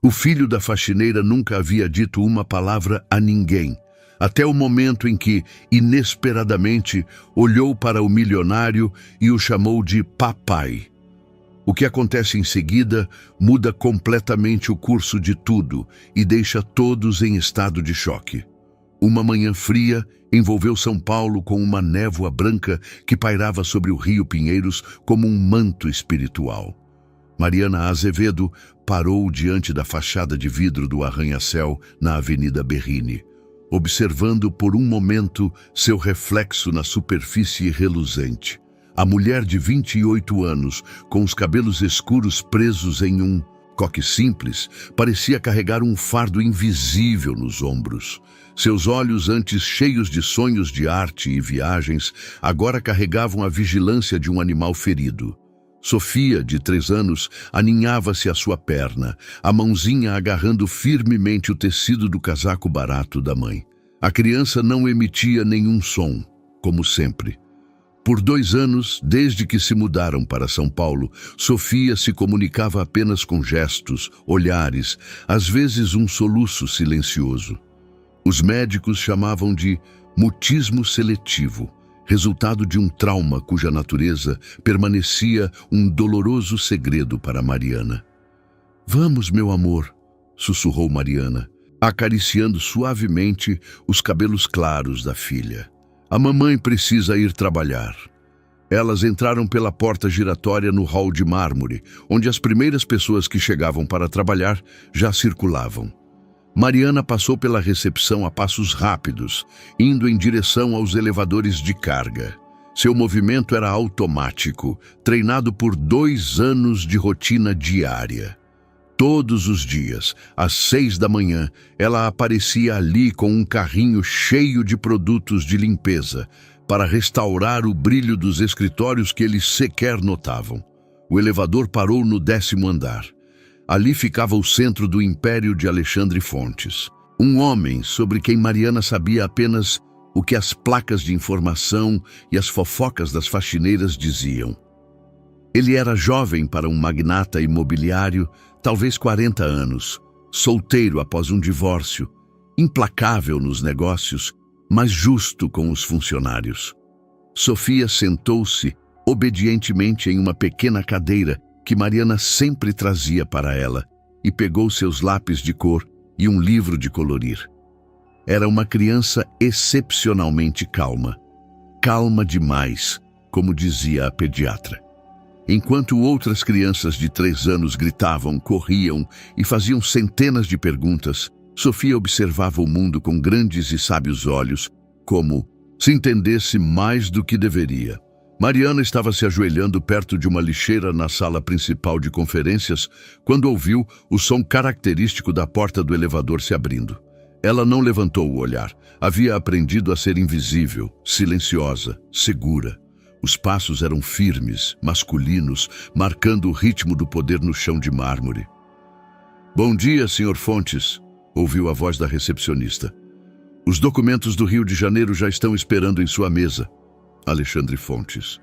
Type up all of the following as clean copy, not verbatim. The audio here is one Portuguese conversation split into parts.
O filho da faxineira nunca havia dito uma palavra a ninguém, até o momento em que, inesperadamente, olhou para o milionário e o chamou de papai. O que acontece em seguida muda completamente o curso de tudo e deixa todos em estado de choque. Uma manhã fria envolveu São Paulo com uma névoa branca que pairava sobre o Rio Pinheiros como um manto espiritual. Mariana Azevedo parou diante da fachada de vidro do arranha-céu na Avenida Berrini, observando por um momento seu reflexo na superfície reluzente. A mulher de 28 anos, com os cabelos escuros presos em um coque simples, parecia carregar um fardo invisível nos ombros. Seus olhos, antes cheios de sonhos de arte e viagens, agora carregavam a vigilância de um animal ferido. Sofia, de 3 anos, aninhava-se à sua perna, a mãozinha agarrando firmemente o tecido do casaco barato da mãe. A criança não emitia nenhum som, como sempre. Por 2 anos, desde que se mudaram para São Paulo, Sofia se comunicava apenas com gestos, olhares, às vezes um soluço silencioso. Os médicos chamavam de mutismo seletivo, resultado de um trauma cuja natureza permanecia um doloroso segredo para Mariana. "Vamos, meu amor", sussurrou Mariana, acariciando suavemente os cabelos claros da filha. "A mamãe precisa ir trabalhar." Elas entraram pela porta giratória no hall de mármore, onde as primeiras pessoas que chegavam para trabalhar já circulavam. Mariana passou pela recepção a passos rápidos, indo em direção aos elevadores de carga. Seu movimento era automático, treinado por 2 anos de rotina diária. Todos os dias, às 6 da manhã, ela aparecia ali com um carrinho cheio de produtos de limpeza, para restaurar o brilho dos escritórios que eles sequer notavam. O elevador parou no 10º andar. Ali ficava o centro do império de Alexandre Fontes. Um homem sobre quem Mariana sabia apenas o que as placas de informação e as fofocas das faxineiras diziam. Ele era jovem para um magnata imobiliário, talvez 40 anos, solteiro após um divórcio, implacável nos negócios, mas justo com os funcionários. Sofia sentou-se obedientemente em uma pequena cadeira que Mariana sempre trazia para ela e pegou seus lápis de cor e um livro de colorir. Era uma criança excepcionalmente calma. Calma demais, como dizia a pediatra. Enquanto outras crianças de 3 anos gritavam, corriam e faziam centenas de perguntas, Sofia observava o mundo com grandes e sábios olhos, como se entendesse mais do que deveria. Mariana estava se ajoelhando perto de uma lixeira na sala principal de conferências quando ouviu o som característico da porta do elevador se abrindo. Ela não levantou o olhar. Havia aprendido a ser invisível, silenciosa, segura. Os passos eram firmes, masculinos, marcando o ritmo do poder no chão de mármore. "Bom dia, Sr. Fontes", ouviu a voz da recepcionista. "Os documentos do Rio de Janeiro já estão esperando em sua mesa." Alexandre Fontes.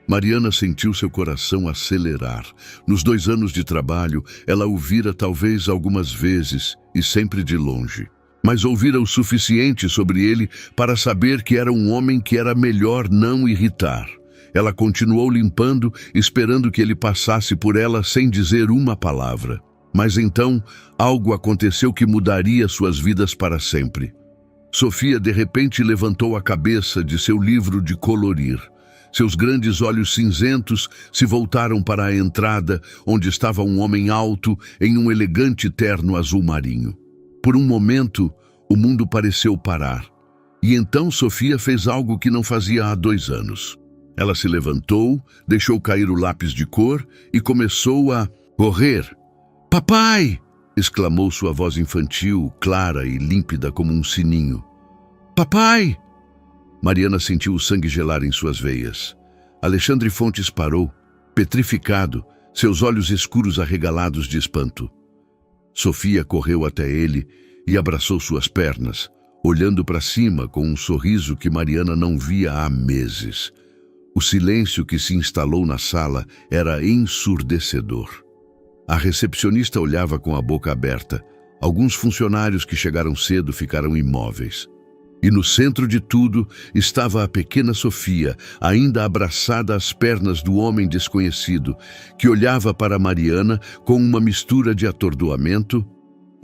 Mariana sentiu seu coração acelerar. Nos 2 anos de trabalho, ela o vira talvez algumas vezes e sempre de longe. Mas ouvira o suficiente sobre ele para saber que era um homem que era melhor não irritar. Ela continuou limpando, esperando que ele passasse por ela sem dizer uma palavra. Mas então, algo aconteceu que mudaria suas vidas para sempre. Sofia de repente levantou a cabeça de seu livro de colorir. Seus grandes olhos cinzentos se voltaram para a entrada, onde estava um homem alto em um elegante terno azul marinho. Por um momento, o mundo pareceu parar. E então Sofia fez algo que não fazia há 2 anos. Ela se levantou, deixou cair o lápis de cor e começou a correr. "Papai!" exclamou sua voz infantil, clara e límpida como um sininho. "Papai!" Mariana sentiu o sangue gelar em suas veias. Alexandre Fontes parou, petrificado, seus olhos escuros arregalados de espanto. Sofia correu até ele e abraçou suas pernas, olhando para cima com um sorriso que Mariana não via há meses. O silêncio que se instalou na sala era ensurdecedor. A recepcionista olhava com a boca aberta. Alguns funcionários que chegaram cedo ficaram imóveis. E no centro de tudo estava a pequena Sofia, ainda abraçada às pernas do homem desconhecido, que olhava para Mariana com uma mistura de atordoamento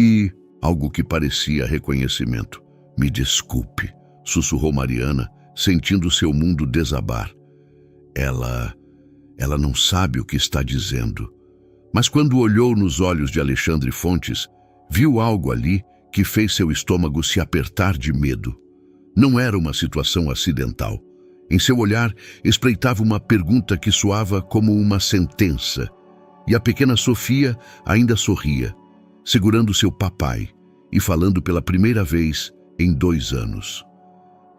e algo que parecia reconhecimento. "Me desculpe", sussurrou Mariana, sentindo seu mundo desabar. Ela não sabe o que está dizendo. Mas quando olhou nos olhos de Alexandre Fontes, viu algo ali que fez seu estômago se apertar de medo. Não era uma situação acidental. Em seu olhar, espreitava uma pergunta que soava como uma sentença. E a pequena Sofia ainda sorria, segurando seu papai e falando pela primeira vez em 2 anos.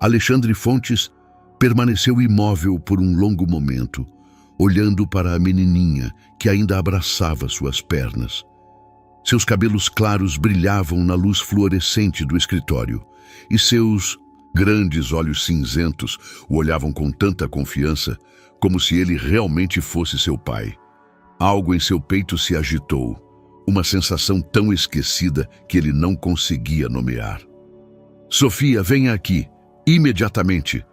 Alexandre Fontes permaneceu imóvel por um longo momento, olhando para a menininha que ainda abraçava suas pernas. Seus cabelos claros brilhavam na luz fluorescente do escritório e seus grandes olhos cinzentos o olhavam com tanta confiança, como se ele realmente fosse seu pai. Algo em seu peito se agitou, uma sensação tão esquecida que ele não conseguia nomear. "Sofia, venha aqui, imediatamente."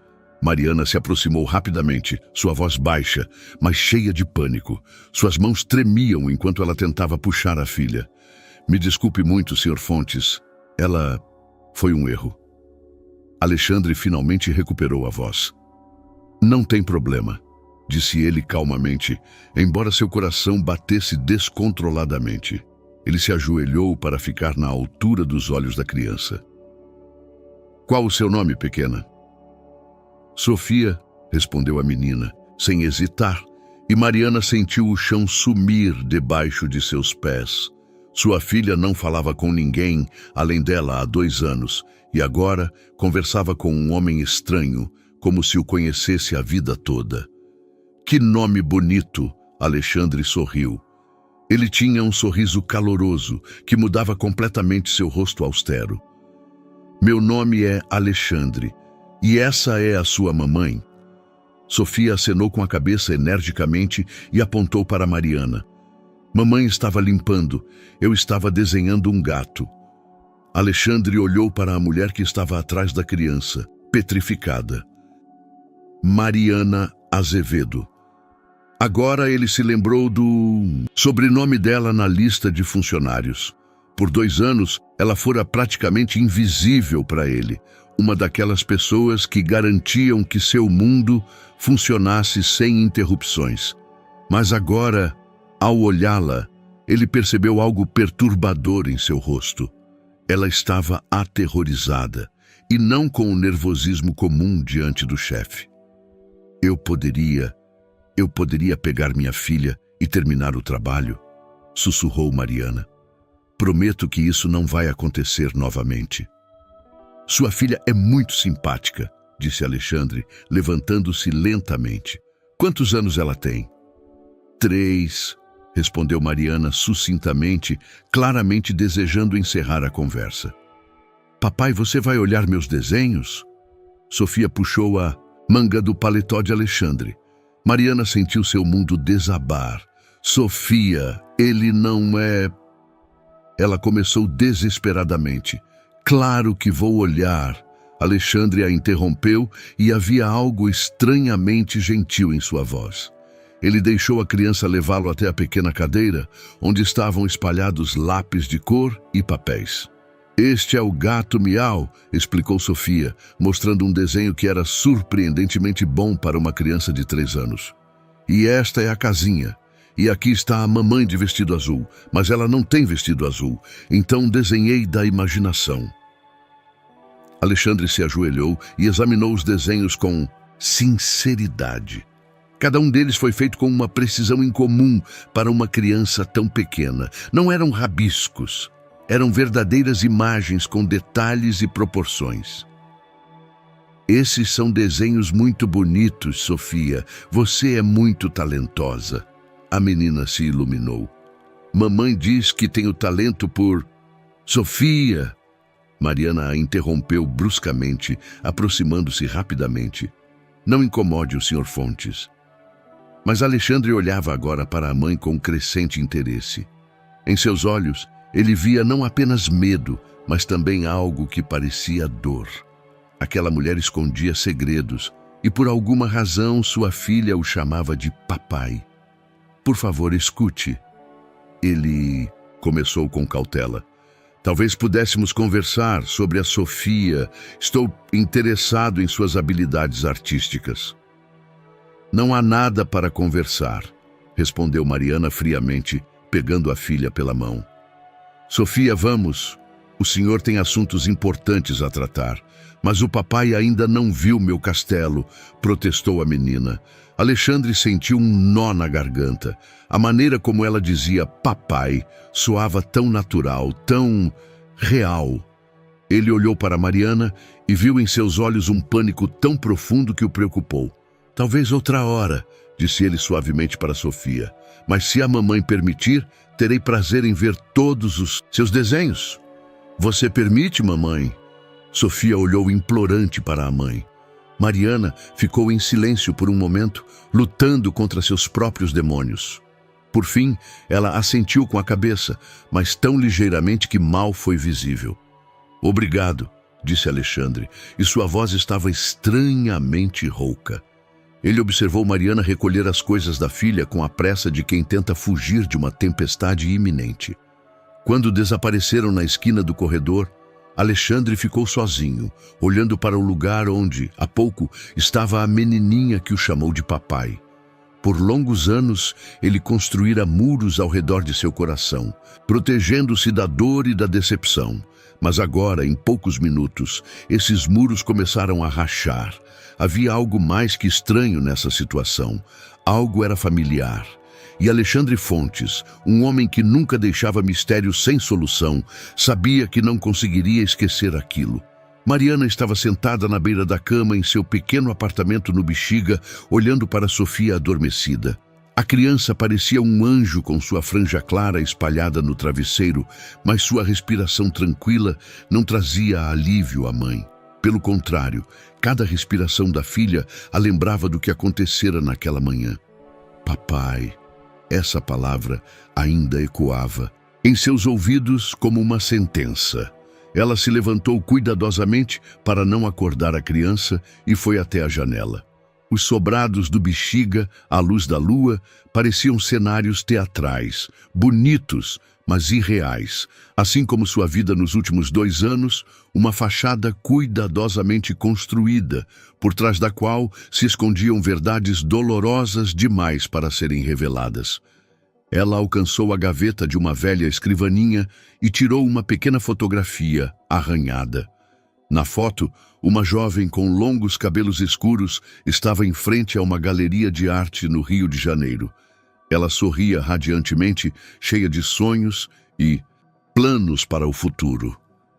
Mariana se aproximou rapidamente, sua voz baixa, mas cheia de pânico. Suas mãos tremiam enquanto ela tentava puxar a filha. "Me desculpe muito, Sr. Fontes. Ela foi um erro." Alexandre finalmente recuperou a voz. "Não tem problema", disse ele calmamente, embora seu coração batesse descontroladamente. Ele se ajoelhou para ficar na altura dos olhos da criança. "Qual o seu nome, pequena?" "Sofia", respondeu a menina, sem hesitar, e Mariana sentiu o chão sumir debaixo de seus pés. Sua filha não falava com ninguém além dela há 2 anos, e agora conversava com um homem estranho, como se o conhecesse a vida toda. "Que nome bonito!" Alexandre sorriu. Ele tinha um sorriso caloroso que mudava completamente seu rosto austero. "Meu nome é Alexandre, e essa é a sua mamãe?" Sofia acenou com a cabeça energicamente e apontou para Mariana. "Mamãe estava limpando, eu estava desenhando um gato." Alexandre olhou para a mulher que estava atrás da criança, petrificada. Mariana Azevedo. Agora ele se lembrou do sobrenome dela na lista de funcionários. Por 2 anos, ela fora praticamente invisível para ele, uma daquelas pessoas que garantiam que seu mundo funcionasse sem interrupções. Mas agora, ao olhá-la, ele percebeu algo perturbador em seu rosto. Ela estava aterrorizada, e não com o nervosismo comum diante do chefe. Eu poderia pegar minha filha e terminar o trabalho?" sussurrou Mariana. "Prometo que isso não vai acontecer novamente." "Sua filha é muito simpática", disse Alexandre, levantando-se lentamente. "Quantos anos ela tem?" 3, respondeu Mariana sucintamente, claramente desejando encerrar a conversa. "Papai, você vai olhar meus desenhos?" Sofia puxou a manga do paletó de Alexandre. Mariana sentiu seu mundo desabar. "Sofia, ele não é..." Ela começou desesperadamente. "Claro que vou olhar." Alexandre a interrompeu e havia algo estranhamente gentil em sua voz. Ele deixou a criança levá-lo até a pequena cadeira, onde estavam espalhados lápis de cor e papéis. "Este é o gato Miau", explicou Sofia, mostrando um desenho que era surpreendentemente bom para uma criança de 3 anos. "E esta é a casinha. E aqui está a mamãe de vestido azul, mas ela não tem vestido azul, então desenhei da imaginação." Alexandre se ajoelhou e examinou os desenhos com sinceridade. Cada um deles foi feito com uma precisão incomum para uma criança tão pequena. Não eram rabiscos, eram verdadeiras imagens com detalhes e proporções. "Esses são desenhos muito bonitos, Sofia. Você é muito talentosa." A menina se iluminou. "Mamãe diz que tenho talento por..." "Sofia!" Mariana a interrompeu bruscamente, aproximando-se rapidamente. "Não incomode o Sr. Fontes." Mas Alexandre olhava agora para a mãe com crescente interesse. Em seus olhos, ele via não apenas medo, mas também algo que parecia dor. Aquela mulher escondia segredos e, por alguma razão, sua filha o chamava de papai. Por favor, escute. Ele começou com cautela. Talvez pudéssemos conversar sobre a Sofia. Estou interessado em suas habilidades artísticas. Não há nada para conversar, respondeu Mariana friamente, pegando a filha pela mão. Sofia, vamos. O senhor tem assuntos importantes a tratar. Mas o papai ainda não viu meu castelo, protestou a menina. Alexandre sentiu um nó na garganta. A maneira como ela dizia papai soava tão natural, tão real. Ele olhou para Mariana e viu em seus olhos um pânico tão profundo que o preocupou. Talvez outra hora, disse ele suavemente para Sofia. Mas se a mamãe permitir, terei prazer em ver todos os seus desenhos. Você permite, mamãe? Sofia olhou implorante para a mãe. Mariana ficou em silêncio por um momento, lutando contra seus próprios demônios. Por fim, ela assentiu com a cabeça, mas tão ligeiramente que mal foi visível. Obrigado, disse Alexandre, e sua voz estava estranhamente rouca. Ele observou Mariana recolher as coisas da filha com a pressa de quem tenta fugir de uma tempestade iminente. Quando desapareceram na esquina do corredor, Alexandre ficou sozinho, olhando para o lugar onde, há pouco, estava a menininha que o chamou de papai. Por longos anos, ele construíra muros ao redor de seu coração, protegendo-se da dor e da decepção. Mas agora, em poucos minutos, esses muros começaram a rachar. Havia algo mais que estranho nessa situação. Algo era familiar. E Alexandre Fontes, um homem que nunca deixava mistérios sem solução, sabia que não conseguiria esquecer aquilo. Mariana estava sentada na beira da cama em seu pequeno apartamento no Bexiga, olhando para Sofia adormecida. A criança parecia um anjo com sua franja clara espalhada no travesseiro, mas sua respiração tranquila não trazia alívio à mãe. Pelo contrário, cada respiração da filha a lembrava do que acontecera naquela manhã. Papai. Essa palavra ainda ecoava em seus ouvidos como uma sentença. Ela se levantou cuidadosamente para não acordar a criança e foi até a janela. Os sobrados do Bexiga, à luz da lua, pareciam cenários teatrais, bonitos, mas irreais, assim como sua vida nos últimos 2 anos, uma fachada cuidadosamente construída, por trás da qual se escondiam verdades dolorosas demais para serem reveladas. Ela alcançou a gaveta de uma velha escrivaninha e tirou uma pequena fotografia arranhada. Na foto, uma jovem com longos cabelos escuros estava em frente a uma galeria de arte no Rio de Janeiro. Ela sorria radiantemente, cheia de sonhos e planos para o futuro.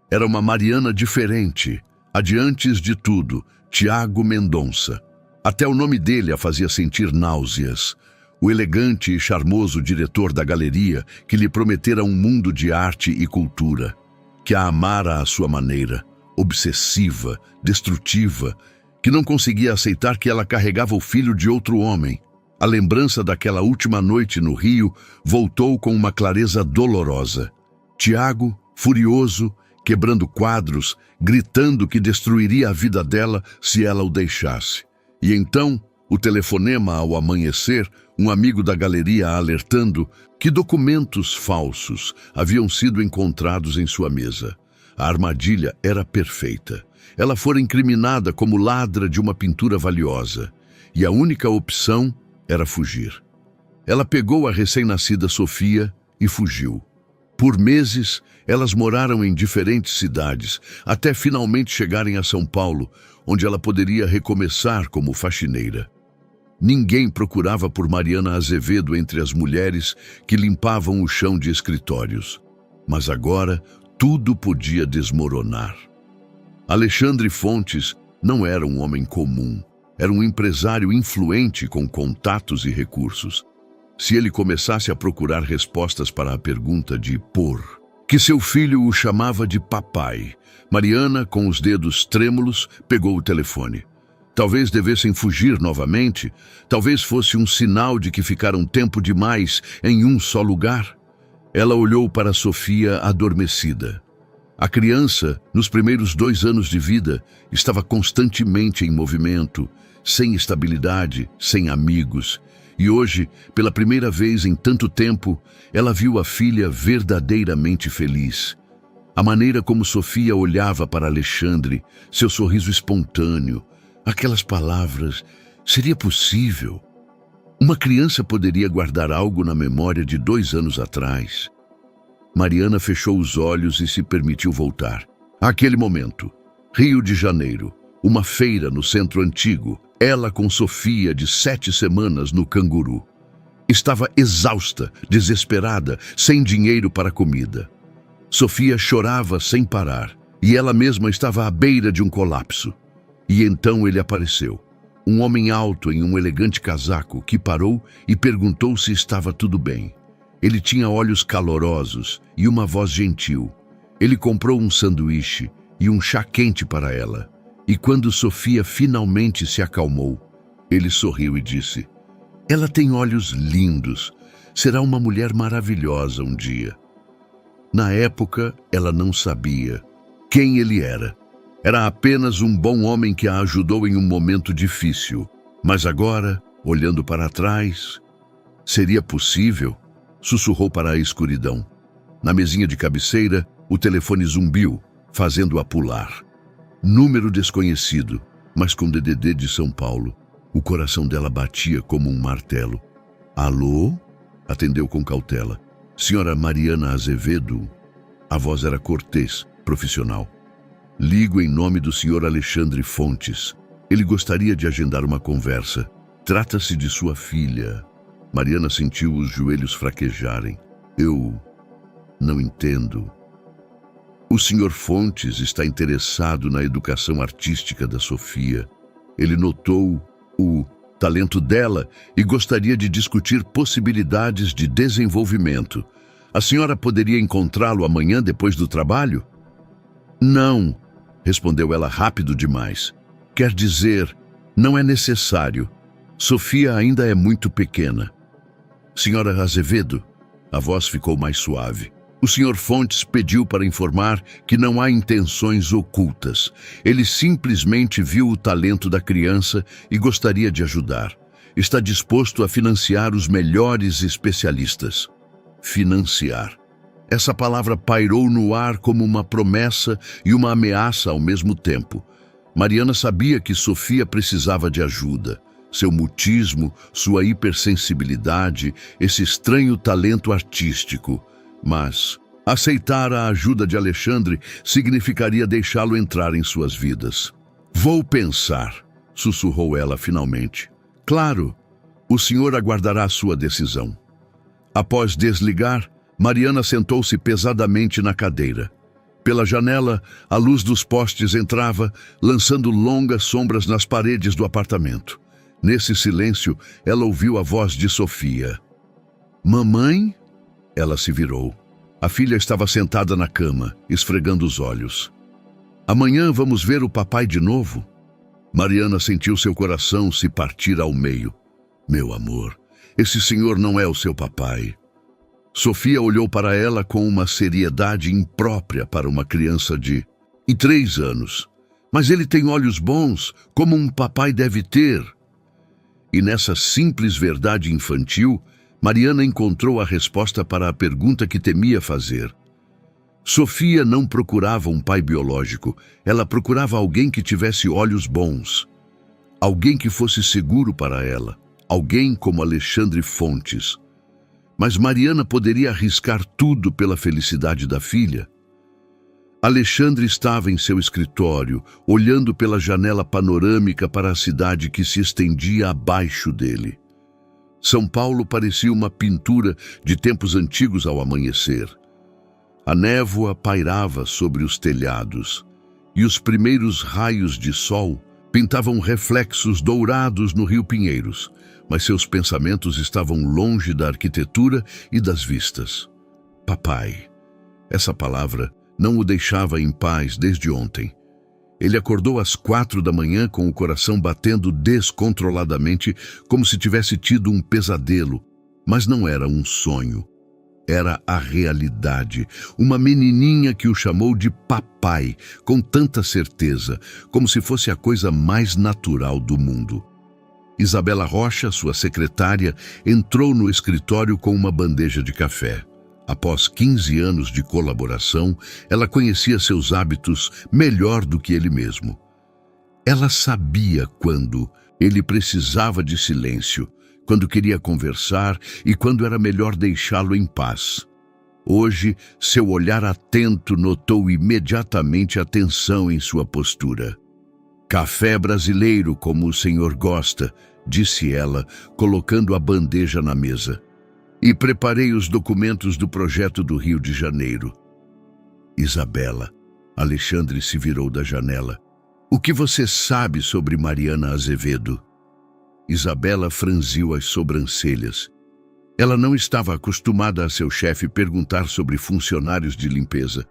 Era uma Mariana diferente, a de antes de tudo, Tiago Mendonça. Até o nome dele a fazia sentir náuseas. O elegante e charmoso diretor da galeria que lhe prometera um mundo de arte e cultura, que a amara à sua maneira, obsessiva, destrutiva, que não conseguia aceitar que ela carregava o filho de outro homem. A lembrança daquela última noite no Rio voltou com uma clareza dolorosa. Tiago, furioso, quebrando quadros, gritando que destruiria a vida dela se ela o deixasse. E então, o telefonema ao amanhecer, um amigo da galeria alertando que documentos falsos haviam sido encontrados em sua mesa. A armadilha era perfeita. Ela fora incriminada como ladra de uma pintura valiosa. E a única opção era fugir. Ela pegou a recém-nascida Sofia e fugiu. Por meses, elas moraram em diferentes cidades, até finalmente chegarem a São Paulo, onde ela poderia recomeçar como faxineira. Ninguém procurava por Mariana Azevedo entre as mulheres que limpavam o chão de escritórios. Mas agora, tudo podia desmoronar. Alexandre Fontes não era um homem comum. Era um empresário influente com contatos e recursos. Se ele começasse a procurar respostas para a pergunta de por que seu filho o chamava de papai, Mariana, com os dedos trêmulos, pegou o telefone. Talvez devessem fugir novamente, talvez fosse um sinal de que ficaram tempo demais em um só lugar. Ela olhou para Sofia adormecida. A criança, nos primeiros 2 anos de vida, estava constantemente em movimento, sem estabilidade, sem amigos. E hoje, pela primeira vez em tanto tempo, ela viu a filha verdadeiramente feliz. A maneira como Sofia olhava para Alexandre, seu sorriso espontâneo, aquelas palavras, seria possível? Uma criança poderia guardar algo na memória de 2 anos atrás. Mariana fechou os olhos e se permitiu voltar. Aquele momento, Rio de Janeiro, uma feira no centro antigo, ela com Sofia de 7 semanas no Canguru. Estava exausta, desesperada, sem dinheiro para comida. Sofia chorava sem parar, e ela mesma estava à beira de um colapso. E então ele apareceu. Um homem alto em um elegante casaco que parou e perguntou se estava tudo bem. Ele tinha olhos calorosos e uma voz gentil. Ele comprou um sanduíche e um chá quente para ela. E quando Sofia finalmente se acalmou, ele sorriu e disse: "Ela tem olhos lindos. Será uma mulher maravilhosa um dia." Na época, ela não sabia quem ele era. Era apenas um bom homem que a ajudou em um momento difícil. Mas agora, olhando para trás, seria possível? Sussurrou para a escuridão. Na mesinha de cabeceira, o telefone zumbiu, fazendo-a pular. Número desconhecido, mas com DDD de São Paulo. O coração dela batia como um martelo. "Alô?" Atendeu com cautela. "Senhora Mariana Azevedo?" A voz era cortês, profissional. "Ligo em nome do senhor Alexandre Fontes. Ele gostaria de agendar uma conversa. Trata-se de sua filha." Mariana sentiu os joelhos fraquejarem. "Eu não entendo." "O senhor Fontes está interessado na educação artística da Sofia. Ele notou o talento dela e gostaria de discutir possibilidades de desenvolvimento. A senhora poderia encontrá-lo amanhã depois do trabalho?" "Não", respondeu ela rápido demais. "Quer dizer, não é necessário. Sofia ainda é muito pequena." "Senhora Azevedo", a voz ficou mais suave. "O senhor Fontes pediu para informar que não há intenções ocultas. Ele simplesmente viu o talento da criança e gostaria de ajudar. Está disposto a financiar os melhores especialistas." Financiar. Essa palavra pairou no ar como uma promessa e uma ameaça ao mesmo tempo. Mariana sabia que Sofia precisava de ajuda. Seu mutismo, sua hipersensibilidade, esse estranho talento artístico. Mas aceitar a ajuda de Alexandre significaria deixá-lo entrar em suas vidas. "Vou pensar", sussurrou ela finalmente. "Claro, o senhor aguardará a sua decisão." Após desligar, Mariana sentou-se pesadamente na cadeira. Pela janela, a luz dos postes entrava, lançando longas sombras nas paredes do apartamento. Nesse silêncio, ela ouviu a voz de Sofia. "Mamãe?" Ela se virou. A filha estava sentada na cama, esfregando os olhos. "Amanhã vamos ver o papai de novo?" Mariana sentiu seu coração se partir ao meio. "Meu amor, esse senhor não é o seu papai." Sofia olhou para ela com uma seriedade imprópria para uma criança de 3 anos. "Mas ele tem olhos bons, como um papai deve ter." E nessa simples verdade infantil, Mariana encontrou a resposta para a pergunta que temia fazer. Sofia não procurava um pai biológico, ela procurava alguém que tivesse olhos bons. Alguém que fosse seguro para ela, alguém como Alexandre Fontes. Mas Mariana poderia arriscar tudo pela felicidade da filha? Alexandre estava em seu escritório, olhando pela janela panorâmica para a cidade que se estendia abaixo dele. São Paulo parecia uma pintura de tempos antigos ao amanhecer. A névoa pairava sobre os telhados, e os primeiros raios de sol pintavam reflexos dourados no Rio Pinheiros, mas seus pensamentos estavam longe da arquitetura e das vistas. Papai. Essa palavra não o deixava em paz desde ontem. Ele acordou às 4 da manhã com o coração batendo descontroladamente, como se tivesse tido um pesadelo, mas não era um sonho. era a realidade. Uma menininha que o chamou de papai, com tanta certeza, como se fosse a coisa mais natural do mundo. Isabela Rocha, sua secretária, entrou no escritório com uma bandeja de café. Após 15 anos de colaboração, ela conhecia seus hábitos melhor do que ele mesmo. Ela sabia quando ele precisava de silêncio, quando queria conversar e quando era melhor deixá-lo em paz. Hoje, seu olhar atento notou imediatamente a tensão em sua postura. "Café brasileiro, como o senhor gosta", disse ela, colocando a bandeja na mesa. "E preparei os documentos do projeto do Rio de Janeiro." "Isabela", Alexandre se virou da janela. "O que você sabe sobre Mariana Azevedo?" Isabela franziu as sobrancelhas. Ela não estava acostumada a seu chefe perguntar sobre funcionários de limpeza.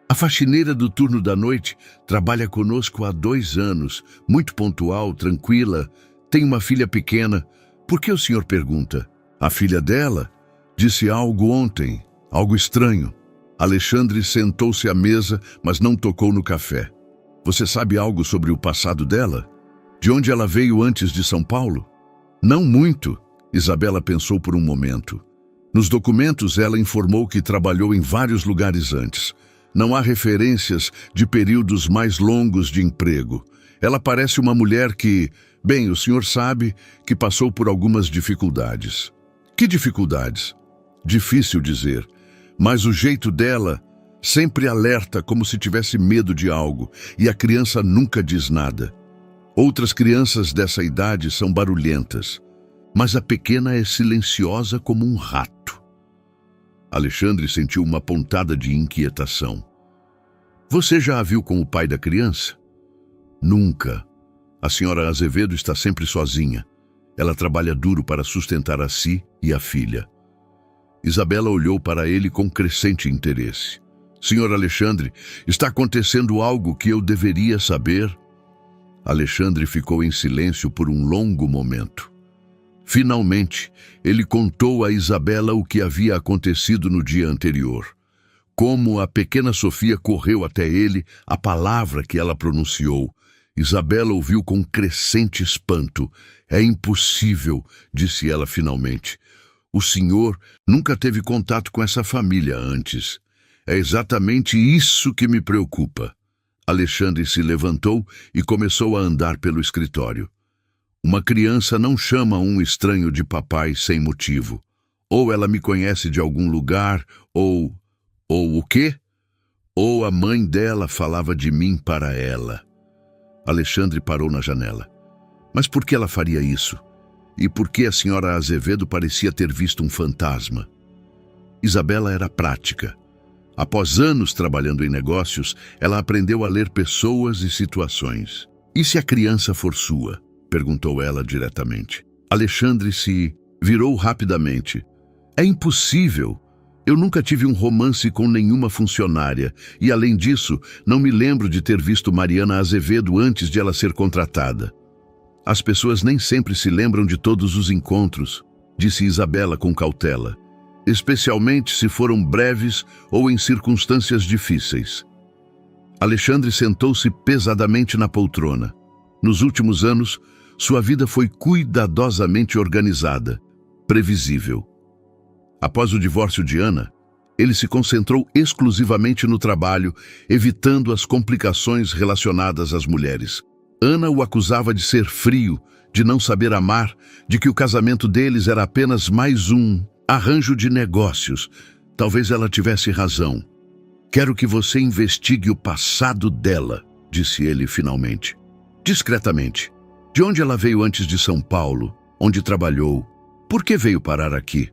"A faxineira do turno da noite trabalha conosco há 2 anos, muito pontual, tranquila, tem uma filha pequena. Por que o senhor pergunta?" "A filha dela disse algo ontem, algo estranho." Alexandre sentou-se à mesa, mas não tocou no café. "Você sabe algo sobre o passado dela? De onde ela veio antes de São Paulo?" "Não muito." Isabela pensou por um momento. Nos documentos, ela informou que trabalhou em vários lugares antes. Não há referências de períodos mais longos de emprego. Ela parece uma mulher que, bem, o senhor sabe, que passou por algumas dificuldades. "Que dificuldades?" "Difícil dizer, mas o jeito dela sempre alerta como se tivesse medo de algo, e a criança nunca diz nada. Outras crianças dessa idade são barulhentas, mas a pequena é silenciosa como um rato." Alexandre sentiu uma pontada de inquietação. "Você já a viu com o pai da criança?" "Nunca. A senhora Azevedo está sempre sozinha. Ela trabalha duro para sustentar a si e a filha." Isabela olhou para ele com crescente interesse. "Senhor Alexandre, está acontecendo algo que eu deveria saber?" Alexandre ficou em silêncio por um longo momento. Finalmente, ele contou a Isabela o que havia acontecido no dia anterior. Como a pequena Sofia correu até ele, a palavra que ela pronunciou. Isabela ouviu com crescente espanto. "É impossível", disse ela finalmente. "O senhor nunca teve contato com essa família antes. É exatamente isso que me preocupa." Alexandre se levantou e começou a andar pelo escritório. "Uma criança não chama um estranho de papai sem motivo. Ou ela me conhece de algum lugar, ou o quê? Ou a mãe dela falava de mim para ela." Alexandre parou na janela. "Mas por que ela faria isso? E por que a senhora Azevedo parecia ter visto um fantasma?" Isabela era prática. Após anos trabalhando em negócios, ela aprendeu a ler pessoas e situações. "E se a criança for sua?" perguntou ela diretamente. Alexandre se virou rapidamente. "É impossível. Eu nunca tive um romance com nenhuma funcionária e, além disso, não me lembro de ter visto Mariana Azevedo antes de ela ser contratada." "As pessoas nem sempre se lembram de todos os encontros", disse Isabela com cautela, "especialmente se foram breves ou em circunstâncias difíceis." Alexandre sentou-se pesadamente na poltrona. Nos últimos anos, sua vida foi cuidadosamente organizada, previsível. Após o divórcio de Ana, ele se concentrou exclusivamente no trabalho, evitando as complicações relacionadas às mulheres. Ana o acusava de ser frio, de não saber amar, de que o casamento deles era apenas mais um arranjo de negócios. Talvez ela tivesse razão. "Quero que você investigue o passado dela", disse ele finalmente. Discretamente. "De onde ela veio antes de São Paulo? Onde trabalhou? Por que veio parar aqui?"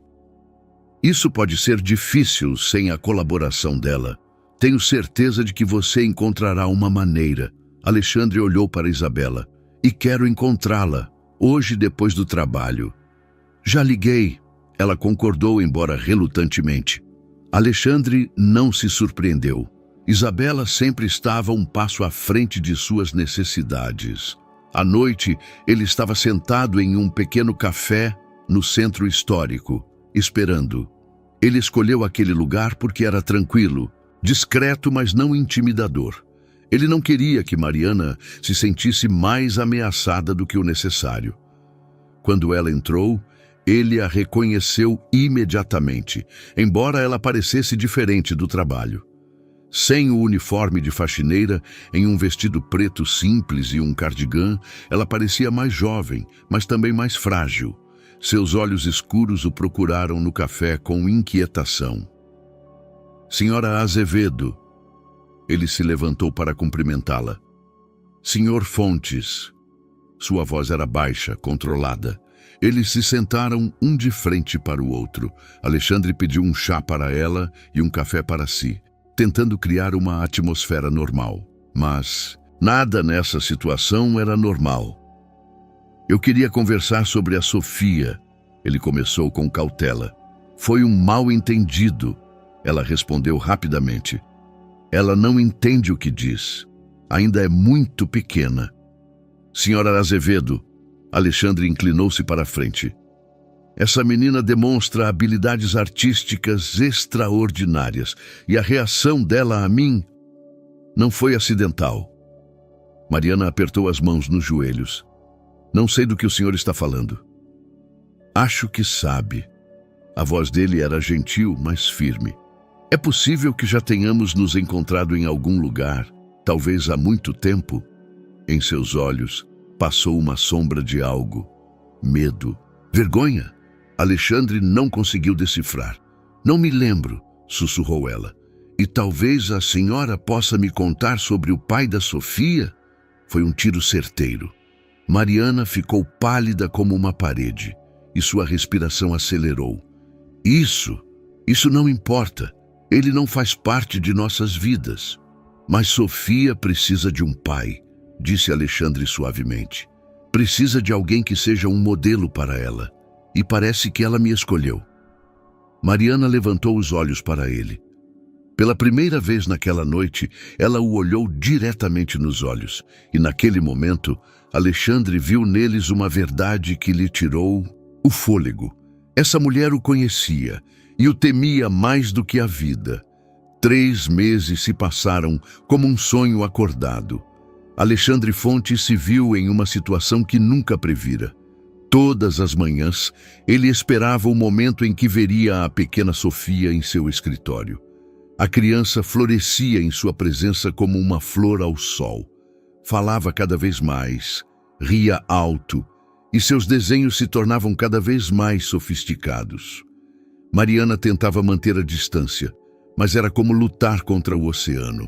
"Isso pode ser difícil sem a colaboração dela. Tenho certeza de que você encontrará uma maneira." Alexandre olhou para Isabela. "E quero encontrá-la, hoje depois do trabalho." "Já liguei." Ela concordou, embora relutantemente. Alexandre não se surpreendeu. Isabela sempre estava um passo à frente de suas necessidades. À noite, ele estava sentado em um pequeno café no centro histórico, esperando. Ele escolheu aquele lugar porque era tranquilo, discreto, mas não intimidador. Ele não queria que Mariana se sentisse mais ameaçada do que o necessário. Quando ela entrou, ele a reconheceu imediatamente, embora ela parecesse diferente do trabalho. Sem o uniforme de faxineira, em um vestido preto simples e um cardigã, ela parecia mais jovem, mas também mais frágil. Seus olhos escuros o procuraram no café com inquietação. Senhora Azevedo. Ele se levantou para cumprimentá-la. Senhor Fontes. Sua voz era baixa, controlada. Eles se sentaram um de frente para o outro. Alexandre pediu um chá para ela e um café para si, tentando criar uma atmosfera normal. Mas nada nessa situação era normal. Eu queria conversar sobre a Sofia. Ele começou com cautela. Foi um mal-entendido. Ela respondeu rapidamente. Ela não entende o que diz. Ainda é muito pequena. Senhora Azevedo. Alexandre inclinou-se para a frente. Essa menina demonstra habilidades artísticas extraordinárias e a reação dela a mim não foi acidental. Mariana apertou as mãos nos joelhos. Não sei do que o senhor está falando. Acho que sabe. A voz dele era gentil, mas firme. É possível que já tenhamos nos encontrado em algum lugar, talvez há muito tempo. Em seus olhos passou uma sombra de algo. Medo. Vergonha? Alexandre não conseguiu decifrar. Não me lembro, sussurrou ela. E talvez a senhora possa me contar sobre o pai da Sofia? Foi um tiro certeiro. Mariana ficou pálida como uma parede e sua respiração acelerou. Isso não importa. Ele não faz parte de nossas vidas. Mas Sofia precisa de um pai, disse Alexandre suavemente. Precisa de alguém que seja um modelo para ela. E parece que ela me escolheu. Mariana levantou os olhos para ele. Pela primeira vez naquela noite, ela o olhou diretamente nos olhos. E naquele momento, Alexandre viu neles uma verdade que lhe tirou o fôlego. Essa mulher o conhecia e o temia mais do que a vida. 3 meses se passaram como um sonho acordado. Alexandre Fontes se viu em uma situação que nunca previra. Todas as manhãs, ele esperava o momento em que veria a pequena Sofia em seu escritório. A criança florescia em sua presença como uma flor ao sol. Falava cada vez mais, ria alto, e seus desenhos se tornavam cada vez mais sofisticados. Mariana tentava manter a distância, mas era como lutar contra o oceano.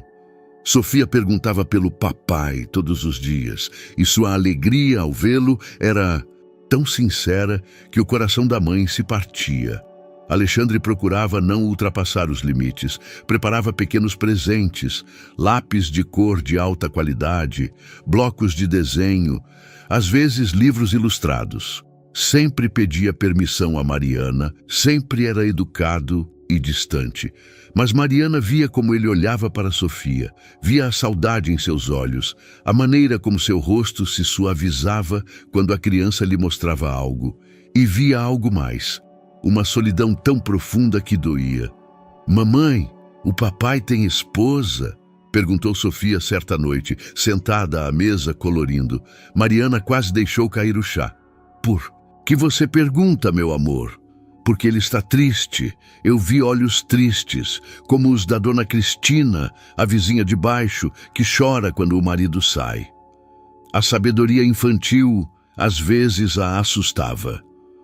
Sofia perguntava pelo papai todos os dias, e sua alegria ao vê-lo era tão sincera que o coração da mãe se partia. Alexandre procurava não ultrapassar os limites, preparava pequenos presentes, lápis de cor de alta qualidade, blocos de desenho, às vezes livros ilustrados. Sempre pedia permissão a Mariana, sempre era educado e distante. Mas Mariana via como ele olhava para Sofia, via a saudade em seus olhos, a maneira como seu rosto se suavizava quando a criança lhe mostrava algo, e via algo mais, uma solidão tão profunda que doía. Mamãe, o papai tem esposa? Perguntou Sofia certa noite, sentada à mesa colorindo. Mariana quase deixou cair o chá. Por que você pergunta, meu amor? Porque ele está triste. Eu vi olhos tristes, como os da dona Cristina, a vizinha de baixo, que chora quando o marido sai. A sabedoria infantil, às vezes, a assustava.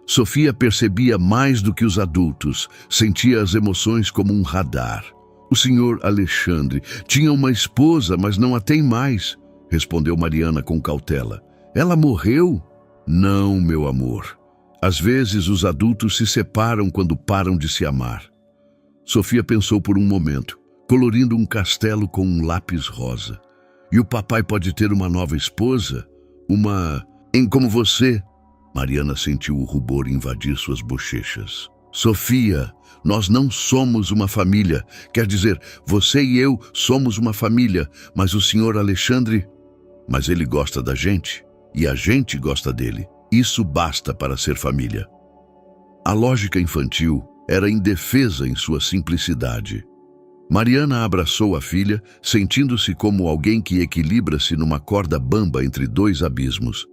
Sofia percebia mais do que os adultos, sentia as emoções como um radar. O senhor Alexandre tinha uma esposa, mas não a tem mais, respondeu Mariana com cautela. Ela morreu? Não, meu amor. Às vezes os adultos se separam quando param de se amar. Sofia pensou por um momento, colorindo um castelo com um lápis rosa. E o papai pode ter uma nova esposa? Como você? Mariana sentiu o rubor invadir suas bochechas. Sofia, nós não somos uma família. Quer dizer, você e eu somos uma família, mas o senhor Alexandre... Mas ele gosta da gente, e a gente gosta dele. Isso basta para ser família. A lógica infantil era indefesa em sua simplicidade. Mariana abraçou a filha, sentindo-se como alguém que equilibra-se numa corda bamba entre dois abismos.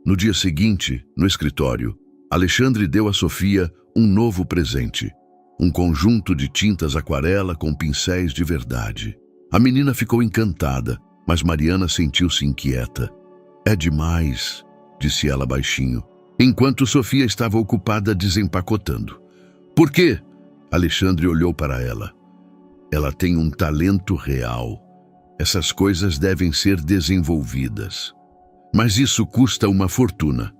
No dia seguinte, no escritório, Alexandre deu a Sofia um novo presente, um conjunto de tintas aquarela com pincéis de verdade. A menina ficou encantada, mas Mariana sentiu-se inquieta. "É demais", disse ela baixinho, enquanto Sofia estava ocupada desempacotando. "Por quê?" Alexandre olhou para ela. "Ela tem um talento real. Essas coisas devem ser desenvolvidas. Mas isso custa uma fortuna.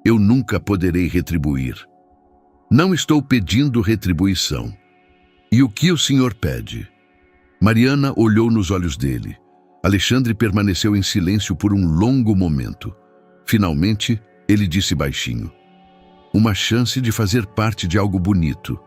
Eu nunca poderei retribuir." "Não estou pedindo retribuição." "E o que o senhor pede?" Mariana olhou nos olhos dele. Alexandre permaneceu em silêncio por um longo momento. Finalmente, ele disse baixinho: "Uma chance de fazer parte de algo bonito."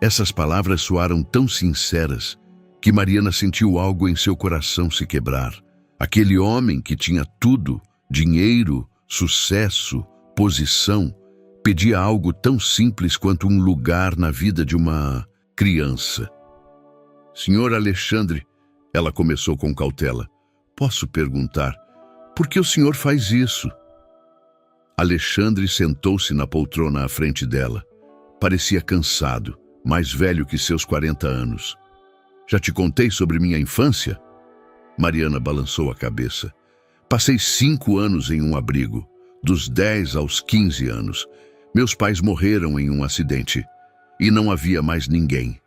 Essas palavras soaram tão sinceras que Mariana sentiu algo em seu coração se quebrar. Aquele homem que tinha tudo, dinheiro, sucesso, posição, pedia algo tão simples quanto um lugar na vida de uma criança. "Senhor Alexandre", ela começou com cautela, "posso perguntar, por que o senhor faz isso?" Alexandre sentou-se na poltrona à frente dela. Parecia cansado, mais velho que seus 40 anos. "Já te contei sobre minha infância?" Mariana balançou a cabeça. "Passei 5 anos em um abrigo, dos 10 aos 15 anos. Meus pais morreram em um acidente e não havia mais ninguém."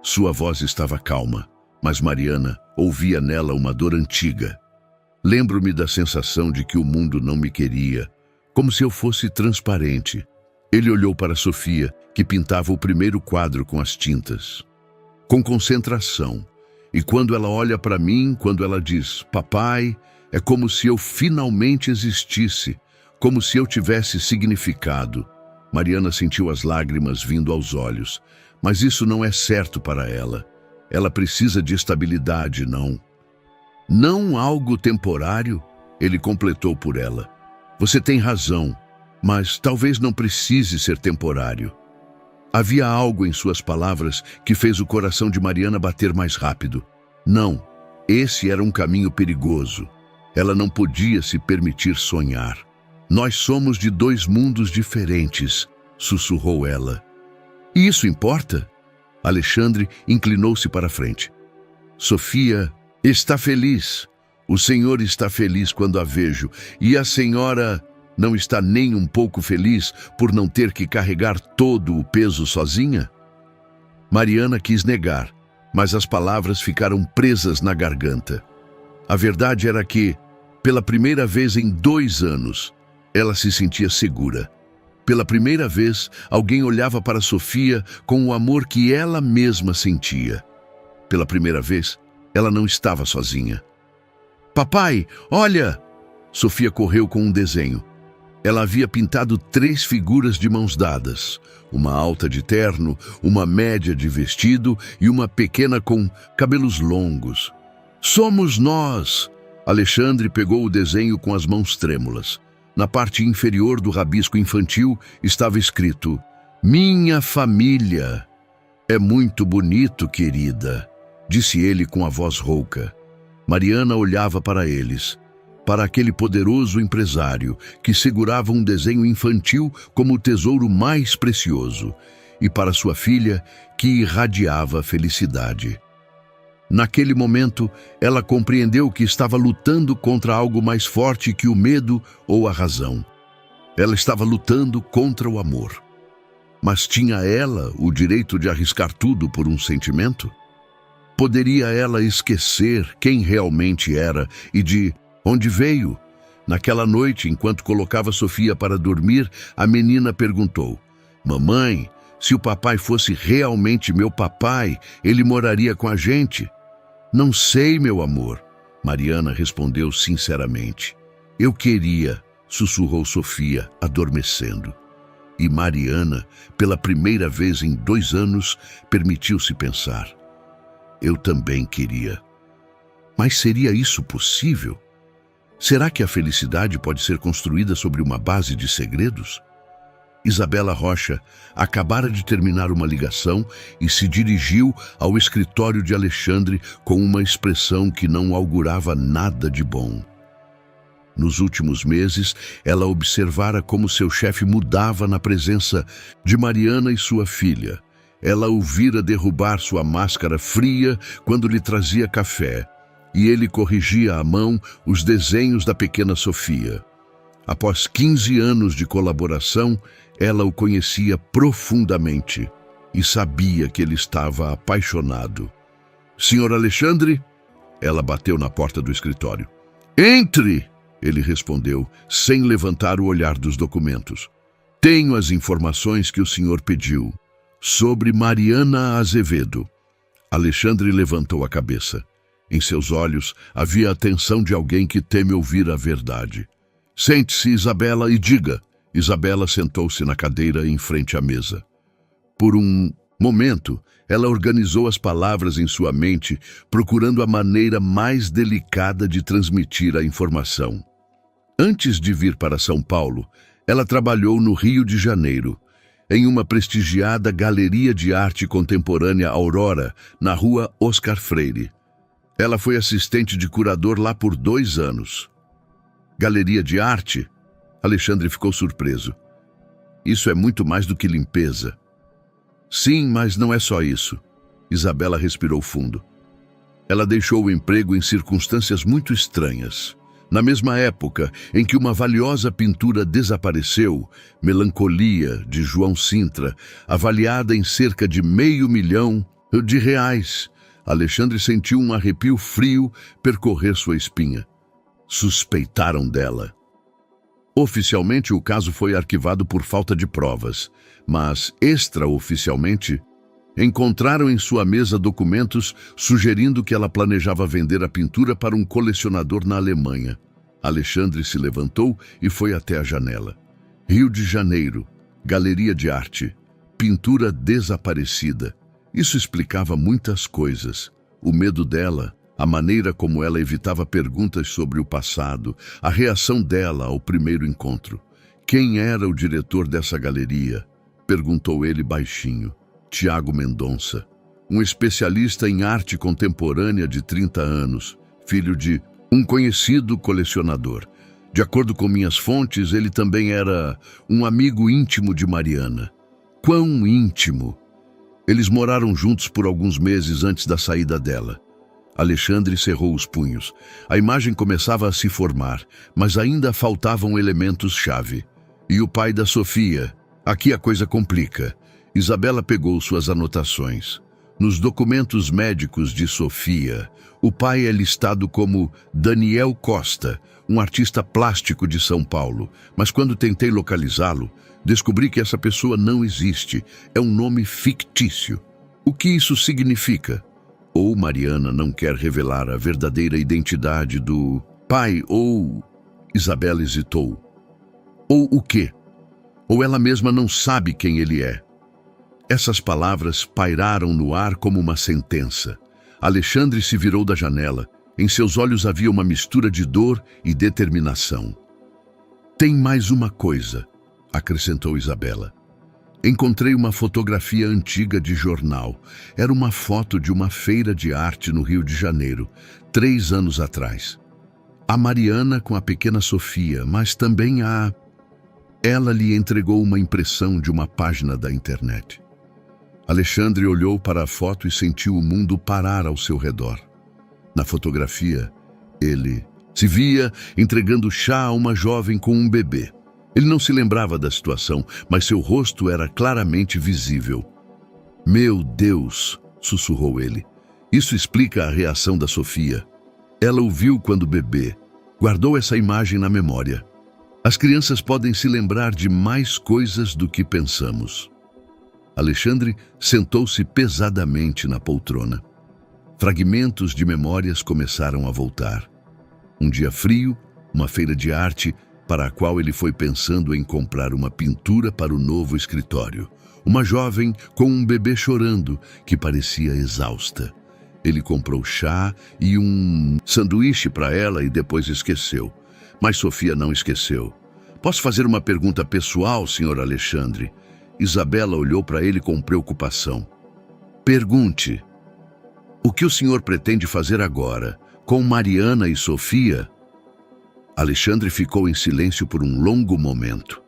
Sua voz estava calma, mas Mariana ouvia nela uma dor antiga. "Lembro-me da sensação de que o mundo não me queria, como se eu fosse transparente." Ele olhou para Sofia, que pintava o primeiro quadro com as tintas. Com concentração. E quando ela olha para mim, quando ela diz "papai", é como se eu finalmente existisse, como se eu tivesse significado. Mariana sentiu as lágrimas vindo aos olhos. Mas isso não é certo para ela. Ela precisa de estabilidade, não. "Não algo temporário", ele completou por ela. "Você tem razão, mas talvez não precise ser temporário." Havia algo em suas palavras que fez o coração de Mariana bater mais rápido. Não, esse era um caminho perigoso. Ela não podia se permitir sonhar. "Nós somos de 2 mundos diferentes", sussurrou ela. "E isso importa?" Alexandre inclinou-se para a frente. "Sofia está feliz. O senhor está feliz quando a vejo. E a senhora não está nem um pouco feliz por não ter que carregar todo o peso sozinha?" Mariana quis negar, mas as palavras ficaram presas na garganta. A verdade era que, pela primeira vez em 2 anos, ela se sentia segura. Pela primeira vez, alguém olhava para Sofia com o amor que ela mesma sentia. Pela primeira vez, ela não estava sozinha. "Papai, olha!" Sofia correu com um desenho. Ela havia pintado 3 figuras de mãos dadas, uma alta de terno, uma média de vestido e uma pequena com cabelos longos. "Somos nós!" Alexandre pegou o desenho com as mãos trêmulas. Na parte inferior do rabisco infantil estava escrito: "Minha família." "É muito bonito, querida", disse ele com a voz rouca. Mariana olhava para eles, para aquele poderoso empresário que segurava um desenho infantil como o tesouro mais precioso, e para sua filha que irradiava felicidade. Naquele momento, ela compreendeu que estava lutando contra algo mais forte que o medo ou a razão. Ela estava lutando contra o amor. Mas tinha ela o direito de arriscar tudo por um sentimento? Poderia ela esquecer quem realmente era e de onde veio? Naquela noite, enquanto colocava Sofia para dormir, a menina perguntou: "Mamãe, se o papai fosse realmente meu papai, ele moraria com a gente?" "Não sei, meu amor", Mariana respondeu sinceramente. "Eu queria", sussurrou Sofia, adormecendo. E Mariana, pela primeira vez em 2 anos, permitiu-se pensar: "Eu também queria." Mas seria isso possível? Será que a felicidade pode ser construída sobre uma base de segredos? Isabela Rocha acabara de terminar uma ligação e se dirigiu ao escritório de Alexandre com uma expressão que não augurava nada de bom. Nos últimos meses, ela observara como seu chefe mudava na presença de Mariana e sua filha. Ela o vira derrubar sua máscara fria quando lhe trazia café, e ele corrigia à mão os desenhos da pequena Sofia. Após 15 anos de colaboração, ela o conhecia profundamente e sabia que ele estava apaixonado. "Senhor Alexandre?" Ela bateu na porta do escritório. "Entre!" Ele respondeu, sem levantar o olhar dos documentos. "Tenho as informações que o senhor pediu sobre Mariana Azevedo." Alexandre levantou a cabeça. Em seus olhos havia a tensão de alguém que teme ouvir a verdade. "Sente-se, Isabela, e diga." Isabela sentou-se na cadeira em frente à mesa. Por um momento, ela organizou as palavras em sua mente, procurando a maneira mais delicada de transmitir a informação. Antes de vir para São Paulo, ela trabalhou no Rio de Janeiro, em uma prestigiada galeria de arte contemporânea Aurora, na rua Oscar Freire. Ela foi assistente de curador lá por 2 anos. "Galeria de arte?" Alexandre ficou surpreso. "Isso é muito mais do que limpeza." "Sim, mas não é só isso." Isabela respirou fundo. Ela deixou o emprego em circunstâncias muito estranhas. Na mesma época em que uma valiosa pintura desapareceu, Melancolia, de João Sintra, avaliada em cerca de R$500 mil, Alexandre sentiu um arrepio frio percorrer sua espinha. Suspeitaram dela. Oficialmente, o caso foi arquivado por falta de provas, mas, extraoficialmente, encontraram em sua mesa documentos sugerindo que ela planejava vender a pintura para um colecionador na Alemanha. Alexandre se levantou e foi até a janela. Rio de Janeiro, galeria de arte, pintura desaparecida. Isso explicava muitas coisas. O medo dela, a maneira como ela evitava perguntas sobre o passado, a reação dela ao primeiro encontro. "Quem era o diretor dessa galeria?" perguntou ele baixinho. "Tiago Mendonça, um especialista em arte contemporânea de 30 anos, filho de um conhecido colecionador. De acordo com minhas fontes, ele também era um amigo íntimo de Mariana." "Quão íntimo?" "Eles moraram juntos por alguns meses antes da saída dela." Alexandre cerrou os punhos. A imagem começava a se formar, mas ainda faltavam elementos-chave. "E o pai da Sofia?" "Aqui a coisa complica." Isabela pegou suas anotações. Nos documentos médicos de Sofia, o pai é listado como Daniel Costa, um artista plástico de São Paulo. Mas quando tentei localizá-lo, descobri que essa pessoa não existe. É um nome fictício. O que isso significa? Ou Mariana não quer revelar a verdadeira identidade do pai, ou... Isabela hesitou. Ou o quê? Ou ela mesma não sabe quem ele é. Essas palavras pairaram no ar como uma sentença. Alexandre se virou da janela. Em seus olhos havia uma mistura de dor e determinação. "Tem mais uma coisa", acrescentou Isabela. "Encontrei uma fotografia antiga de jornal. Era uma foto de uma feira de arte no Rio de Janeiro, 3 anos atrás. A Mariana com a pequena Sofia, mas também a... Ela lhe entregou uma impressão de uma página da internet." Alexandre olhou para a foto e sentiu o mundo parar ao seu redor. Na fotografia, ele se via entregando chá a uma jovem com um bebê. Ele não se lembrava da situação, mas seu rosto era claramente visível. "Meu Deus", sussurrou ele. "Isso explica a reação da Sofia. Ela o viu quando bebê. Guardou essa imagem na memória. As crianças podem se lembrar de mais coisas do que pensamos." Alexandre sentou-se pesadamente na poltrona. Fragmentos de memórias começaram a voltar. Um dia frio, uma feira de arte para a qual ele foi pensando em comprar uma pintura para o novo escritório. Uma jovem com um bebê chorando, que parecia exausta. Ele comprou chá e um sanduíche para ela e depois esqueceu. Mas Sofia não esqueceu. Posso fazer uma pergunta pessoal, Sr. Alexandre? Isabela olhou para ele com preocupação. Pergunte. O que o senhor pretende fazer agora, com Mariana e Sofia? Alexandre ficou em silêncio por um longo momento.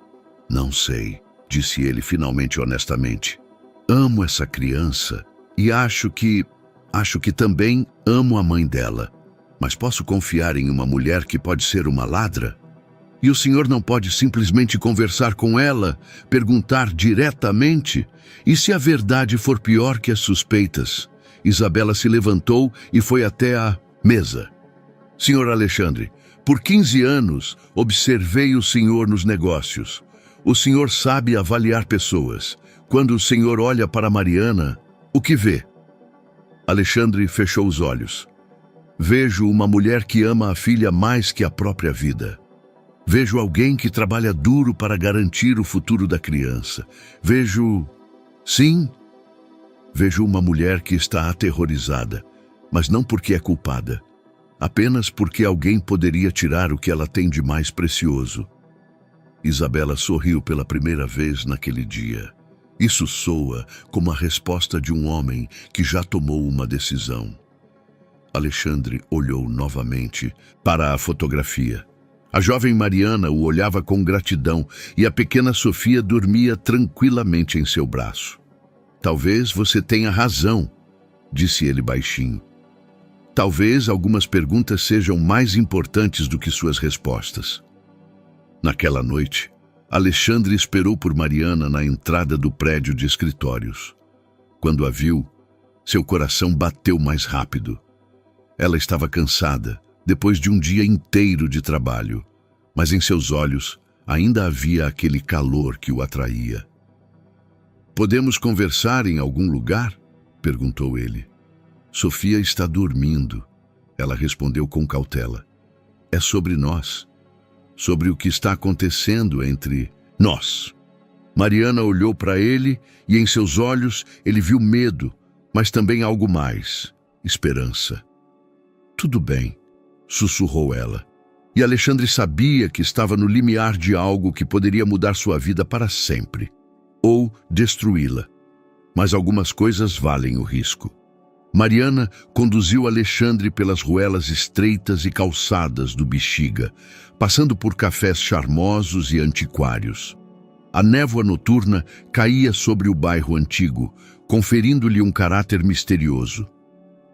Não sei, disse ele finalmente honestamente. Amo essa criança e acho que também amo a mãe dela. Mas posso confiar em uma mulher que pode ser uma ladra? E o senhor não pode simplesmente conversar com ela, perguntar diretamente? E se a verdade for pior que as suspeitas? Isabela se levantou e foi até a mesa. Senhor Alexandre, por 15 anos observei o senhor nos negócios. O senhor sabe avaliar pessoas. Quando o senhor olha para Mariana, o que vê? Alexandre fechou os olhos. Vejo uma mulher que ama a filha mais que a própria vida. Vejo alguém que trabalha duro para garantir o futuro da criança. Sim, vejo uma mulher que está aterrorizada, mas não porque é culpada, apenas porque alguém poderia tirar o que ela tem de mais precioso. Isabela sorriu pela primeira vez naquele dia. Isso soa como a resposta de um homem que já tomou uma decisão. Alexandre olhou novamente para a fotografia. A jovem Mariana o olhava com gratidão e a pequena Sofia dormia tranquilamente em seu braço. Talvez você tenha razão, disse ele baixinho. Talvez algumas perguntas sejam mais importantes do que suas respostas. Naquela noite, Alexandre esperou por Mariana na entrada do prédio de escritórios. Quando a viu, seu coração bateu mais rápido. Ela estava cansada, depois de um dia inteiro de trabalho, mas em seus olhos ainda havia aquele calor que o atraía. Podemos conversar em algum lugar? Perguntou ele. Sofia está dormindo. Ela respondeu com cautela. É sobre nós. Sobre o que está acontecendo entre nós. Mariana olhou para ele e em seus olhos ele viu medo, mas também algo mais, esperança. Tudo bem, sussurrou ela. E Alexandre sabia que estava no limiar de algo que poderia mudar sua vida para sempre, ou destruí-la. Mas algumas coisas valem o risco. Mariana conduziu Alexandre pelas ruelas estreitas e calçadas do Bexiga, passando por cafés charmosos e antiquários. A névoa noturna caía sobre o bairro antigo, conferindo-lhe um caráter misterioso.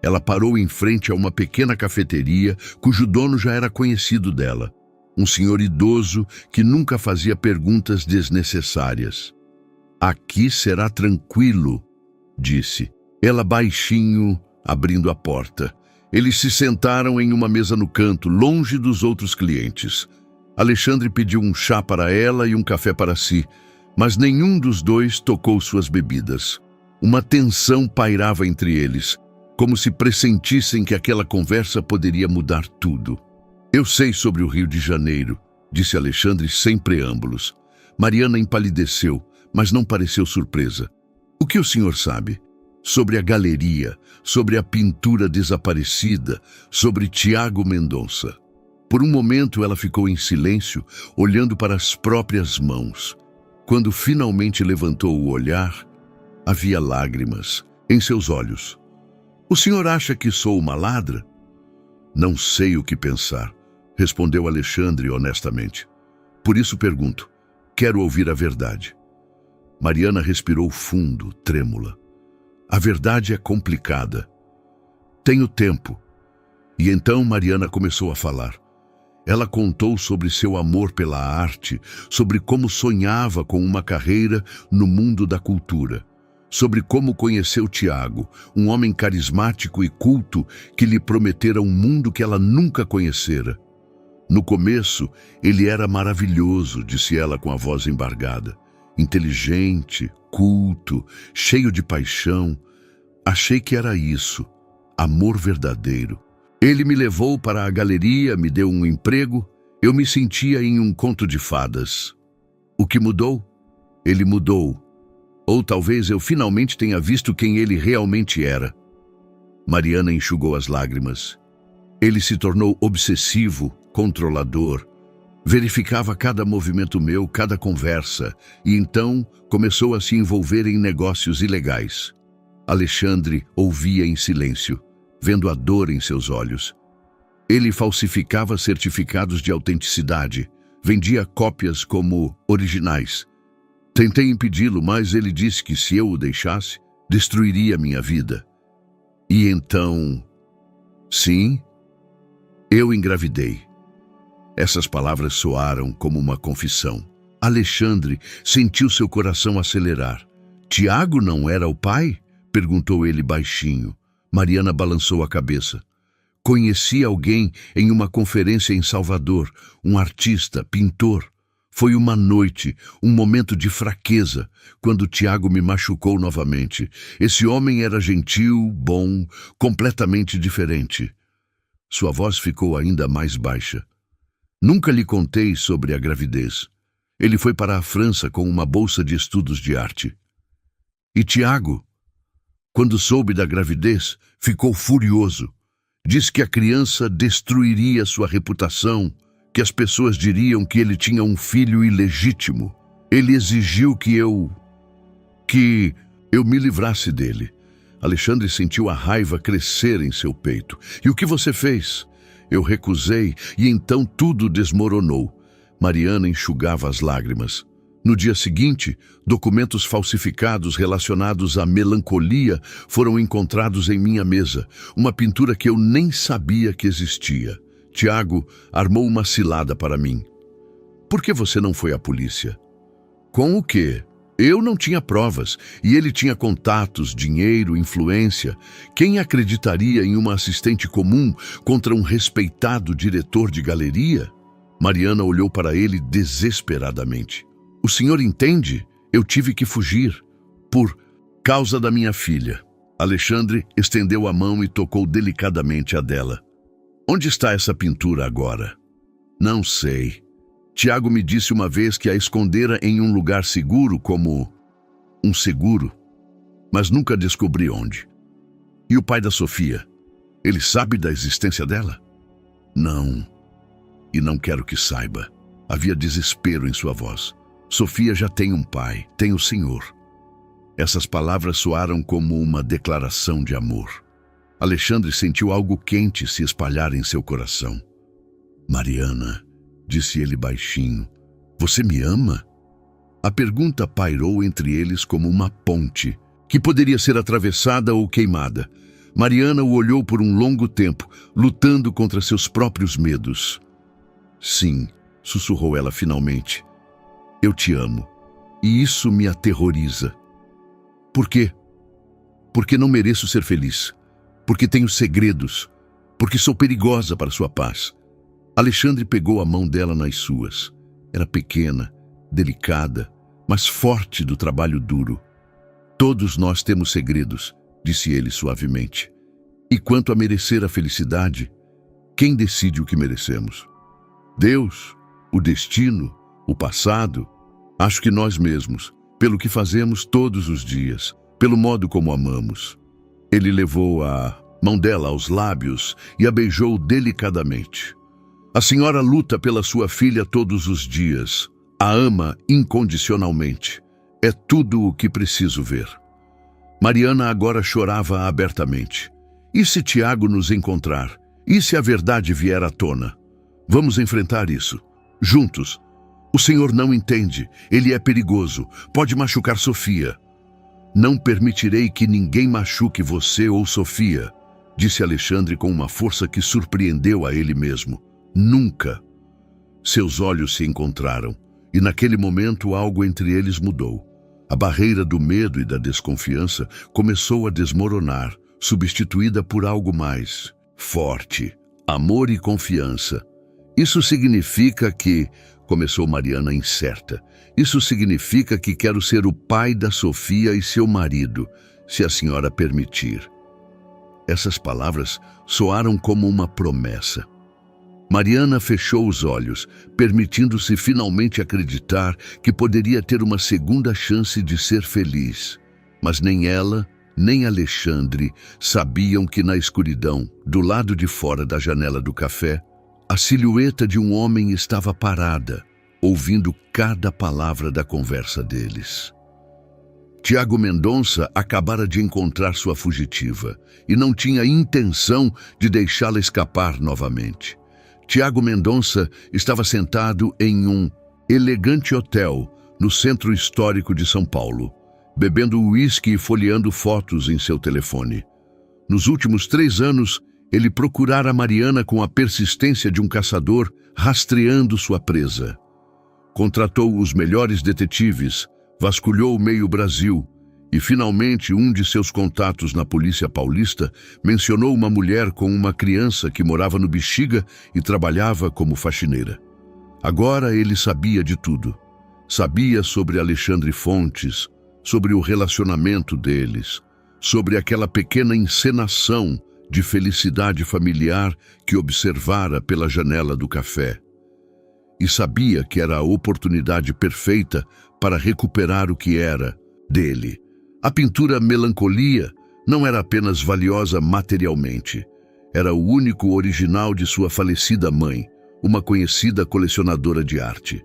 Ela parou em frente a uma pequena cafeteria cujo dono já era conhecido dela, um senhor idoso que nunca fazia perguntas desnecessárias. Aqui será tranquilo, disse. Ela baixinho, abrindo a porta. Eles se sentaram em uma mesa no canto, longe dos outros clientes. Alexandre pediu um chá para ela e um café para si, mas nenhum dos dois tocou suas bebidas. Uma tensão pairava entre eles, como se pressentissem que aquela conversa poderia mudar tudo. Eu sei sobre o Rio de Janeiro, disse Alexandre sem preâmbulos. Mariana empalideceu, mas não pareceu surpresa. O que o senhor sabe? Sobre a galeria, sobre a pintura desaparecida, sobre Tiago Mendonça. Por um momento ela ficou em silêncio, olhando para as próprias mãos. Quando finalmente levantou o olhar, havia lágrimas em seus olhos. O senhor acha que sou uma ladra? Não sei o que pensar, respondeu Alexandre honestamente. Por isso pergunto, quero ouvir a verdade. Mariana respirou fundo, trêmula. A verdade é complicada. Tenho tempo. E então Mariana começou a falar. Ela contou sobre seu amor pela arte, sobre como sonhava com uma carreira no mundo da cultura, sobre como conheceu Tiago, um homem carismático e culto que lhe prometera um mundo que ela nunca conhecera. No começo, ele era maravilhoso, disse ela com a voz embargada. Inteligente, culto, cheio de paixão. Achei que era isso, amor verdadeiro. Ele me levou para a galeria, me deu um emprego. Eu me sentia em um conto de fadas. O que mudou? Ele mudou. Ou talvez eu finalmente tenha visto quem ele realmente era. Mariana enxugou as lágrimas. Ele se tornou obsessivo, controlador. Verificava cada movimento meu, cada conversa, e então começou a se envolver em negócios ilegais. Alexandre ouvia em silêncio, vendo a dor em seus olhos. Ele falsificava certificados de autenticidade, vendia cópias como originais. Tentei impedi-lo, mas ele disse que se eu o deixasse, destruiria minha vida. E então... Sim, eu engravidei. Essas palavras soaram como uma confissão. Alexandre sentiu seu coração acelerar. Tiago não era o pai? Perguntou ele baixinho. Mariana balançou a cabeça. Conheci alguém em uma conferência em Salvador, um artista, pintor. Foi uma noite, um momento de fraqueza, quando Tiago me machucou novamente. Esse homem era gentil, bom, completamente diferente. Sua voz ficou ainda mais baixa. Nunca lhe contei sobre a gravidez. Ele foi para a França com uma bolsa de estudos de arte. E Tiago, quando soube da gravidez, ficou furioso. Disse que a criança destruiria sua reputação, que as pessoas diriam que ele tinha um filho ilegítimo. Ele exigiu que eu me livrasse dele. Alexandre sentiu a raiva crescer em seu peito. E o que você fez? Eu recusei e então tudo desmoronou. Mariana enxugava as lágrimas. No dia seguinte, documentos falsificados relacionados à melancolia foram encontrados em minha mesa, uma pintura que eu nem sabia que existia. Tiago armou uma cilada para mim. Por que você não foi à polícia? Com o quê? Eu não tinha provas, e ele tinha contatos, dinheiro, influência. Quem acreditaria em uma assistente comum contra um respeitado diretor de galeria? Mariana olhou para ele desesperadamente. O senhor entende? Eu tive que fugir. Por causa da minha filha. Alexandre estendeu a mão e tocou delicadamente a dela. Onde está essa pintura agora? Não sei. Tiago me disse uma vez que a escondera em um lugar seguro como um seguro, mas nunca descobri onde. E o pai da Sofia? Ele sabe da existência dela? Não. E não quero que saiba. Havia desespero em sua voz. Sofia já tem um pai, tem o senhor. Essas palavras soaram como uma declaração de amor. Alexandre sentiu algo quente se espalhar em seu coração. Mariana, disse ele baixinho, você me ama? A pergunta pairou entre eles como uma ponte, que poderia ser atravessada ou queimada. Mariana o olhou por um longo tempo, lutando contra seus próprios medos. Sim, sussurrou ela finalmente. Eu te amo, e isso me aterroriza. Por quê? Porque não mereço ser feliz. Porque tenho segredos. Porque sou perigosa para sua paz. Alexandre pegou a mão dela nas suas. Era pequena, delicada, mas forte do trabalho duro. Todos nós temos segredos, disse ele suavemente. E quanto a merecer a felicidade, quem decide o que merecemos? Deus, o destino, o passado? Acho que nós mesmos, pelo que fazemos todos os dias, pelo modo como amamos. Ele levou a mão dela aos lábios e a beijou delicadamente. A senhora luta pela sua filha todos os dias. A ama incondicionalmente. É tudo o que preciso ver. Mariana agora chorava abertamente. E se Tiago nos encontrar? E se a verdade vier à tona? Vamos enfrentar isso. Juntos. O senhor não entende. Ele é perigoso. Pode machucar Sofia. Não permitirei que ninguém machuque você ou Sofia, disse Alexandre com uma força que surpreendeu a ele mesmo. Nunca. Seus olhos se encontraram, e naquele momento algo entre eles mudou. A barreira do medo e da desconfiança começou a desmoronar, substituída por algo mais forte, amor e confiança. Isso significa que... Começou Mariana incerta. Isso significa que quero ser o pai da Sofia e seu marido, se a senhora permitir. Essas palavras soaram como uma promessa. Mariana fechou os olhos, permitindo-se finalmente acreditar que poderia ter uma segunda chance de ser feliz. Mas nem ela, nem Alexandre sabiam que na escuridão, do lado de fora da janela do café, A silhueta de um homem estava parada, ouvindo cada palavra da conversa deles. Tiago Mendonça acabara de encontrar sua fugitiva e não tinha intenção de deixá-la escapar novamente. Tiago Mendonça estava sentado em um elegante hotel no centro histórico de São Paulo, bebendo uísque e folheando fotos em seu telefone. Nos últimos 3 anos, ele procurara Mariana com a persistência de um caçador rastreando sua presa. Contratou os melhores detetives, vasculhou meio Brasil e, finalmente, um de seus contatos na polícia paulista mencionou uma mulher com uma criança que morava no Bexiga e trabalhava como faxineira. Agora ele sabia de tudo. Sabia sobre Alexandre Fontes, sobre o relacionamento deles, sobre aquela pequena encenação de felicidade familiar que observara pela janela do café. E sabia que era a oportunidade perfeita para recuperar o que era dele. A pintura Melancolia não era apenas valiosa materialmente. Era o único original de sua falecida mãe, uma conhecida colecionadora de arte.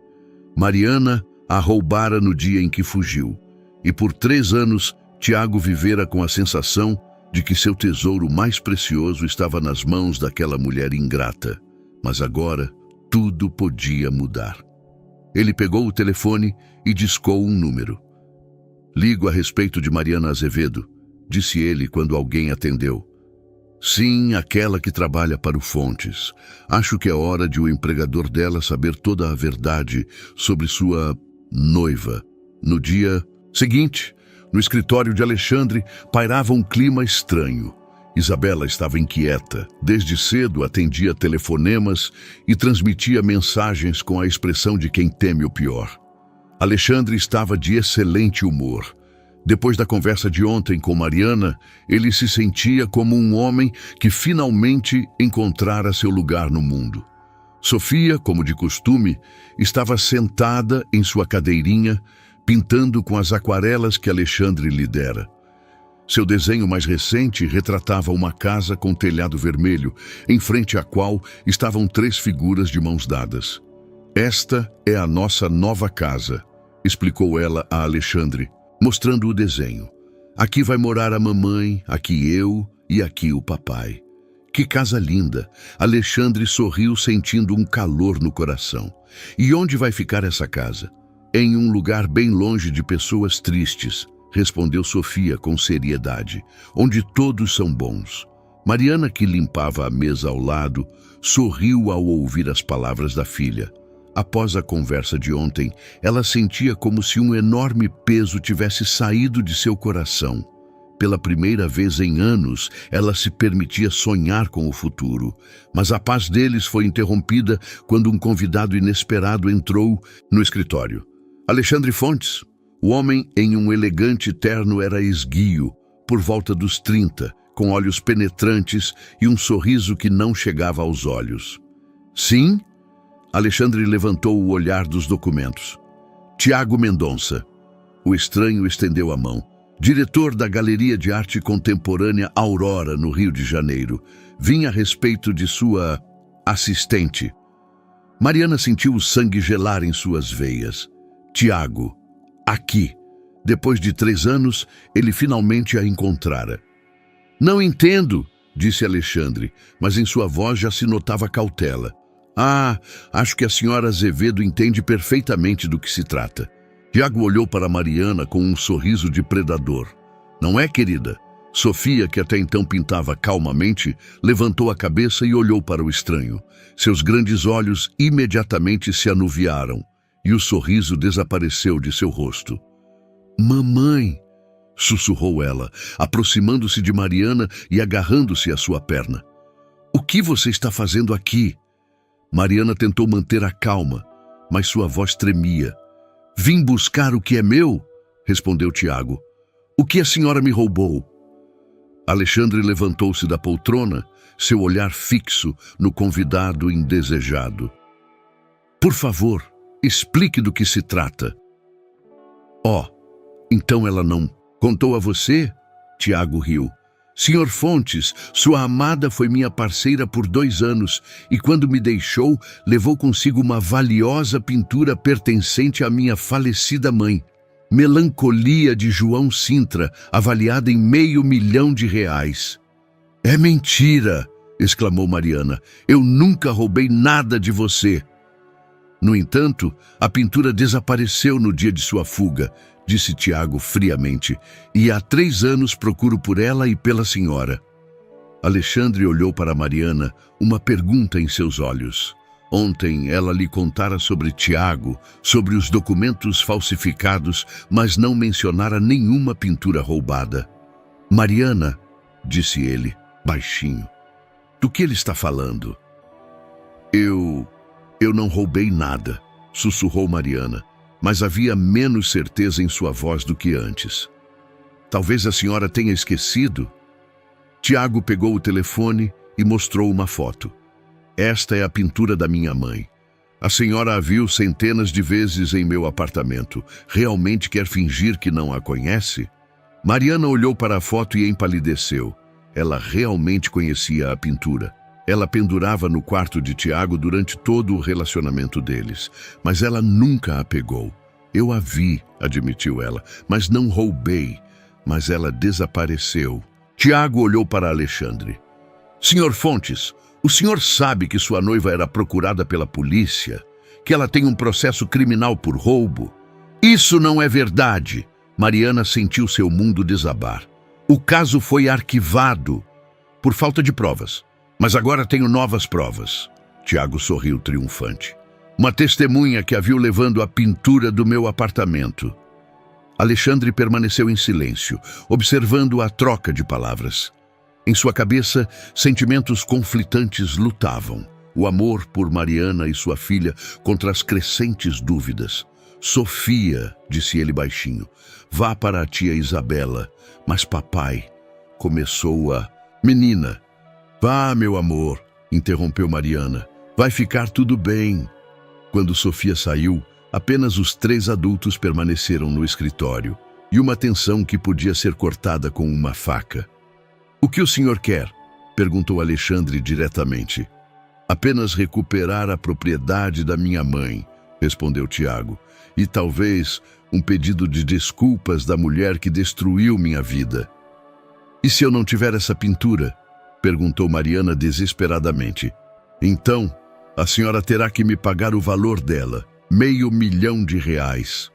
Mariana a roubara no dia em que fugiu. E por 3 anos, Tiago vivera com a sensação de que seu tesouro mais precioso estava nas mãos daquela mulher ingrata. Mas agora, tudo podia mudar. Ele pegou o telefone e discou um número. "Ligo a respeito de Mariana Azevedo", disse ele quando alguém atendeu. "Sim, aquela que trabalha para o Fontes. Acho que é hora de o empregador dela saber toda a verdade sobre sua noiva." No dia seguinte, no escritório de Alexandre, pairava um clima estranho. Isabela estava inquieta. Desde cedo atendia telefonemas e transmitia mensagens com a expressão de quem teme o pior. Alexandre estava de excelente humor. Depois da conversa de ontem com Mariana, ele se sentia como um homem que finalmente encontrara seu lugar no mundo. Sofia, como de costume, estava sentada em sua cadeirinha, pintando com as aquarelas que Alexandre lhe dera. Seu desenho mais recente retratava uma casa com telhado vermelho, em frente à qual estavam 3 figuras de mãos dadas. "Esta é a nossa nova casa", explicou ela a Alexandre, mostrando o desenho. "Aqui vai morar a mamãe, aqui eu e aqui o papai." "Que casa linda!" Alexandre sorriu, sentindo um calor no coração. "E onde vai ficar essa casa?" "Em um lugar bem longe de pessoas tristes", respondeu Sofia com seriedade, "onde todos são bons." Mariana, que limpava a mesa ao lado, sorriu ao ouvir as palavras da filha. Após a conversa de ontem, ela sentia como se um enorme peso tivesse saído de seu coração. Pela primeira vez em anos, ela se permitia sonhar com o futuro. Mas a paz deles foi interrompida quando um convidado inesperado entrou no escritório. Alexandre Fontes. O homem em um elegante terno era esguio, por volta dos 30, com olhos penetrantes e um sorriso que não chegava aos olhos. "Sim?" Alexandre levantou o olhar dos documentos. "Tiago Mendonça." O estranho estendeu a mão. "Diretor da Galeria de Arte Contemporânea Aurora, no Rio de Janeiro. Vim a respeito de sua assistente." Mariana sentiu o sangue gelar em suas veias. Tiago. Aqui. Depois de 3 anos, ele finalmente a encontrara. "Não entendo", disse Alexandre, mas em sua voz já se notava cautela. "Ah, acho que a senhora Azevedo entende perfeitamente do que se trata." Tiago olhou para Mariana com um sorriso de predador. "Não é, querida?" Sofia, que até então pintava calmamente, levantou a cabeça e olhou para o estranho. Seus grandes olhos imediatamente se anuviaram e o sorriso desapareceu de seu rosto. "Mamãe", sussurrou ela, aproximando-se de Mariana e agarrando-se à sua perna. "O que você está fazendo aqui?" Mariana tentou manter a calma, mas sua voz tremia. "Vim buscar o que é meu", respondeu Tiago. "O que a senhora me roubou?" Alexandre levantou-se da poltrona, seu olhar fixo no convidado indesejado. "Por favor, explique do que se trata." "Oh, então ela não contou a você?" Tiago riu. Senhor Fontes, sua amada foi minha parceira por 2 anos e quando me deixou, levou consigo uma valiosa pintura pertencente à minha falecida mãe. Melancolia de João Sintra, avaliada em R$500.000. É mentira, exclamou Mariana. Eu nunca roubei nada de você. No entanto, a pintura desapareceu no dia de sua fuga, disse Tiago friamente, e há 3 anos procuro por ela e pela senhora. Alexandre olhou para Mariana, uma pergunta em seus olhos. Ontem ela lhe contara sobre Tiago, sobre os documentos falsificados, mas não mencionara nenhuma pintura roubada. Mariana, disse ele, baixinho, do que ele está falando? Eu não roubei nada, sussurrou Mariana, mas havia menos certeza em sua voz do que antes. Talvez a senhora tenha esquecido? Tiago pegou o telefone e mostrou uma foto. Esta é a pintura da minha mãe. A senhora a viu centenas de vezes em meu apartamento. Realmente quer fingir que não a conhece? Mariana olhou para a foto e empalideceu. Ela realmente conhecia a pintura. Ela pendurava no quarto de Tiago durante todo o relacionamento deles, mas ela nunca a pegou. Eu a vi, admitiu ela, mas não roubei. Mas ela desapareceu. Tiago olhou para Alexandre. Senhor Fontes, o senhor sabe que sua noiva era procurada pela polícia, que ela tem um processo criminal por roubo? Isso não é verdade. Mariana sentiu seu mundo desabar. O caso foi arquivado por falta de provas. Mas agora tenho novas provas. Tiago sorriu triunfante. Uma testemunha que a viu levando a pintura do meu apartamento. Alexandre permaneceu em silêncio, observando a troca de palavras. Em sua cabeça, sentimentos conflitantes lutavam. O amor por Mariana e sua filha contra as crescentes dúvidas. Sofia, disse ele baixinho, vá para a tia Isabela. Mas papai começou a... Menina, vá, meu amor, interrompeu Mariana. Vai ficar tudo bem. Quando Sofia saiu, apenas os 3 adultos permaneceram no escritório, e uma tensão que podia ser cortada com uma faca. O que o senhor quer? Perguntou Alexandre diretamente. Apenas recuperar a propriedade da minha mãe, respondeu Tiago, e talvez um pedido de desculpas da mulher que destruiu minha vida. E se eu não tiver essa pintura? Perguntou Mariana desesperadamente. Então, a senhora terá que me pagar o valor dela, R$500.000.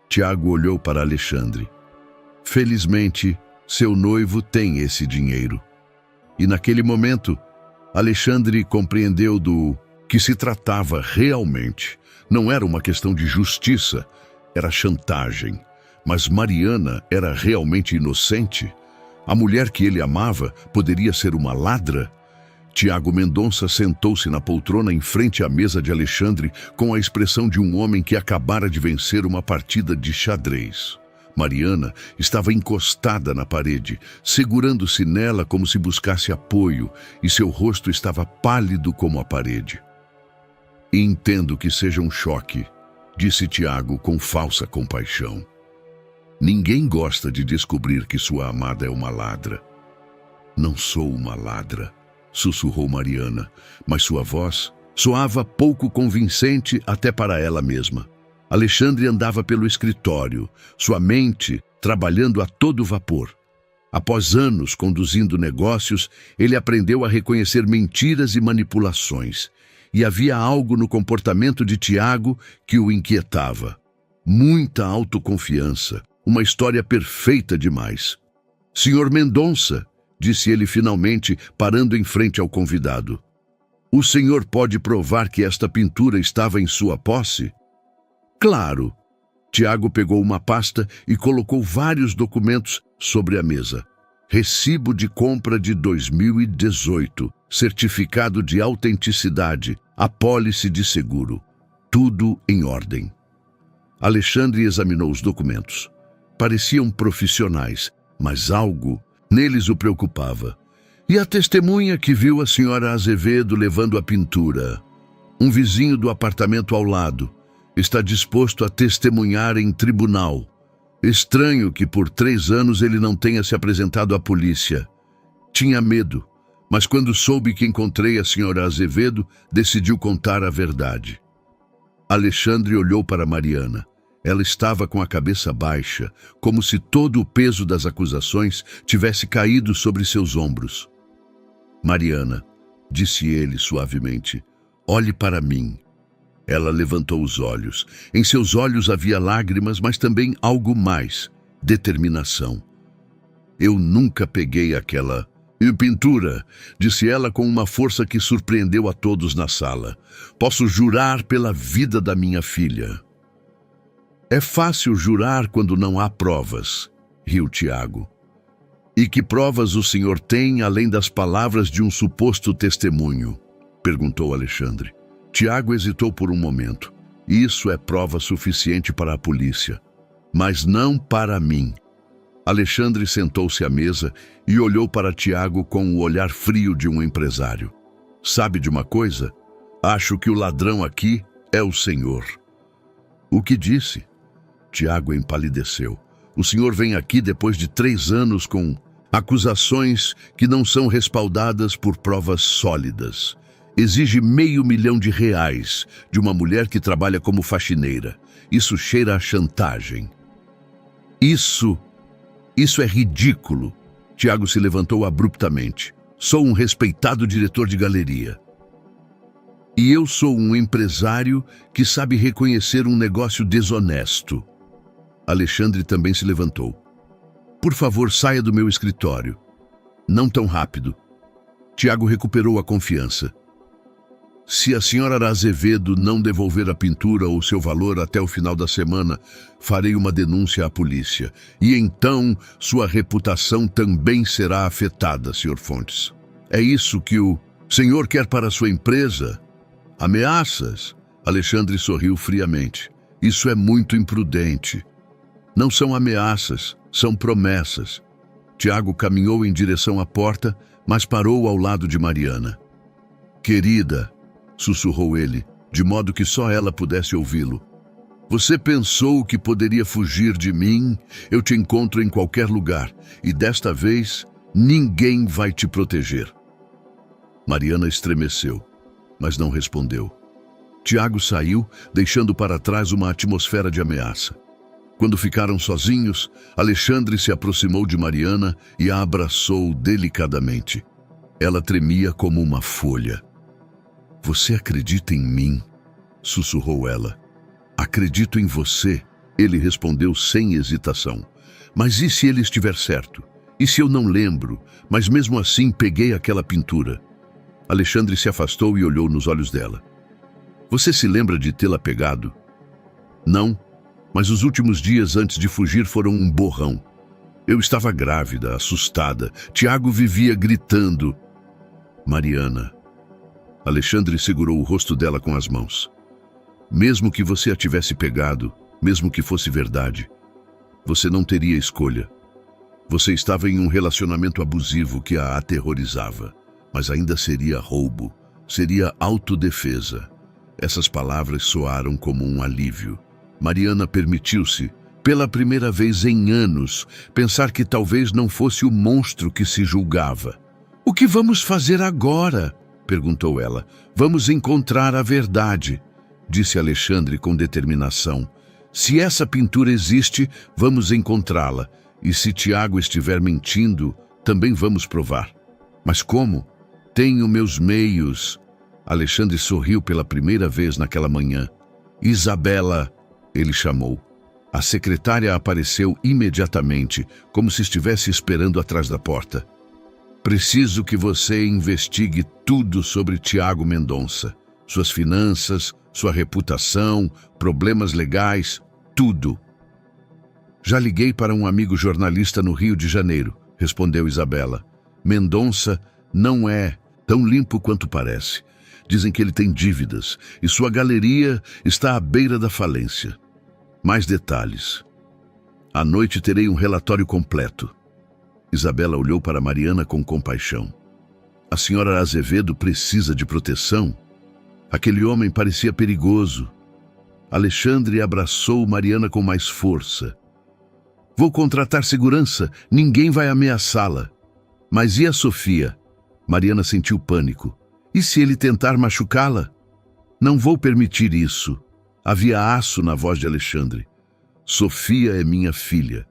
Tiago olhou para Alexandre. Felizmente, seu noivo tem esse dinheiro. E naquele momento, Alexandre compreendeu do que se tratava realmente. Não era uma questão de justiça, era chantagem. Mas Mariana era realmente inocente? A mulher que ele amava poderia ser uma ladra? Tiago Mendonça sentou-se na poltrona em frente à mesa de Alexandre com a expressão de um homem que acabara de vencer uma partida de xadrez. Mariana estava encostada na parede, segurando-se nela como se buscasse apoio, e seu rosto estava pálido como a parede. Entendo que seja um choque, disse Tiago com falsa compaixão. Ninguém gosta de descobrir que sua amada é uma ladra. Não sou uma ladra, sussurrou Mariana, mas sua voz soava pouco convincente até para ela mesma. Alexandre andava pelo escritório, sua mente trabalhando a todo vapor. Após anos conduzindo negócios, ele aprendeu a reconhecer mentiras e manipulações. E havia algo no comportamento de Tiago que o inquietava. Muita autoconfiança, uma história perfeita demais. Senhor Mendonça, disse ele finalmente, parando em frente ao convidado. O senhor pode provar que esta pintura estava em sua posse? Claro. Tiago pegou uma pasta e colocou vários documentos sobre a mesa. Recibo de compra de 2018, certificado de autenticidade, apólice de seguro. Tudo em ordem. Alexandre examinou os documentos. Pareciam profissionais, mas algo neles o preocupava. E a testemunha que viu a senhora Azevedo levando a pintura? Um vizinho do apartamento ao lado. Está disposto a testemunhar em tribunal. Estranho que por 3 anos ele não tenha se apresentado à polícia. Tinha medo, mas quando soube que encontrei a senhora Azevedo, decidiu contar a verdade. Alexandre olhou para Mariana. Ela estava com a cabeça baixa, como se todo o peso das acusações tivesse caído sobre seus ombros. Mariana, disse ele suavemente, olhe para mim. Ela levantou os olhos. Em seus olhos havia lágrimas, mas também algo mais, determinação. Eu nunca peguei aquela pintura, disse ela com uma força que surpreendeu a todos na sala. Posso jurar pela vida da minha filha. É fácil jurar quando não há provas, riu Tiago. E que provas o senhor tem além das palavras de um suposto testemunho? Perguntou Alexandre. Tiago hesitou por um momento. Isso é prova suficiente para a polícia, mas não para mim. Alexandre sentou-se à mesa e olhou para Tiago com o olhar frio de um empresário. Sabe de uma coisa? Acho que o ladrão aqui é o senhor. O que disse? Tiago empalideceu. O senhor vem aqui depois de 3 anos com acusações que não são respaldadas por provas sólidas. Exige R$500 mil de uma mulher que trabalha como faxineira. Isso cheira a chantagem. Isso é ridículo. Tiago se levantou abruptamente. Sou um respeitado diretor de galeria. E eu sou um empresário que sabe reconhecer um negócio desonesto. Alexandre também se levantou. Por favor, saia do meu escritório. Não tão rápido. Tiago recuperou a confiança. Se a senhora Azevedo não devolver a pintura ou seu valor até o final da semana, farei uma denúncia à polícia. E então sua reputação também será afetada, Sr. Fontes. É isso que o senhor quer para sua empresa? Ameaças? Alexandre sorriu friamente. Isso é muito imprudente. Não são ameaças, são promessas. Tiago caminhou em direção à porta, mas parou ao lado de Mariana. Querida, sussurrou ele, de modo que só ela pudesse ouvi-lo. Você pensou que poderia fugir de mim? Eu te encontro em qualquer lugar, e desta vez ninguém vai te proteger. Mariana estremeceu, mas não respondeu. Tiago saiu, deixando para trás uma atmosfera de ameaça. Quando ficaram sozinhos, Alexandre se aproximou de Mariana e a abraçou delicadamente. Ela tremia como uma folha. Você acredita em mim? Sussurrou ela. Acredito em você, ele respondeu sem hesitação. Mas e se ele estiver certo? E se eu não lembro, mas mesmo assim peguei aquela pintura? Alexandre se afastou e olhou nos olhos dela. Você se lembra de tê-la pegado? Não, mas os últimos dias antes de fugir foram um borrão. Eu estava grávida, assustada. Tiago vivia gritando. Mariana. Alexandre segurou o rosto dela com as mãos. Mesmo que você a tivesse pegado, mesmo que fosse verdade, você não teria escolha. Você estava em um relacionamento abusivo que a aterrorizava, mas ainda seria roubo, seria autodefesa. Essas palavras soaram como um alívio. Mariana permitiu-se, pela primeira vez em anos, pensar que talvez não fosse o monstro que se julgava. O que vamos fazer agora? Perguntou ela. Vamos encontrar a verdade, disse Alexandre com determinação. Se essa pintura existe, vamos encontrá-la. E se Tiago estiver mentindo, também vamos provar. Mas como? Tenho meus meios. Alexandre sorriu pela primeira vez naquela manhã. Isabela, ele chamou. A secretária apareceu imediatamente, como se estivesse esperando atrás da porta. Preciso que você investigue tudo sobre Tiago Mendonça. Suas finanças, sua reputação, problemas legais, tudo. Já liguei para um amigo jornalista no Rio de Janeiro, respondeu Isabela. Mendonça não é tão limpo quanto parece. Dizem que ele tem dívidas e sua galeria está à beira da falência. Mais detalhes. À noite terei um relatório completo. Isabela olhou para Mariana com compaixão. A senhora Azevedo precisa de proteção? Aquele homem parecia perigoso. Alexandre abraçou Mariana com mais força. Vou contratar segurança, ninguém vai ameaçá-la. Mas e a Sofia? Mariana sentiu pânico. E se ele tentar machucá-la? Não vou permitir isso. Havia aço na voz de Alexandre. Sofia é minha filha,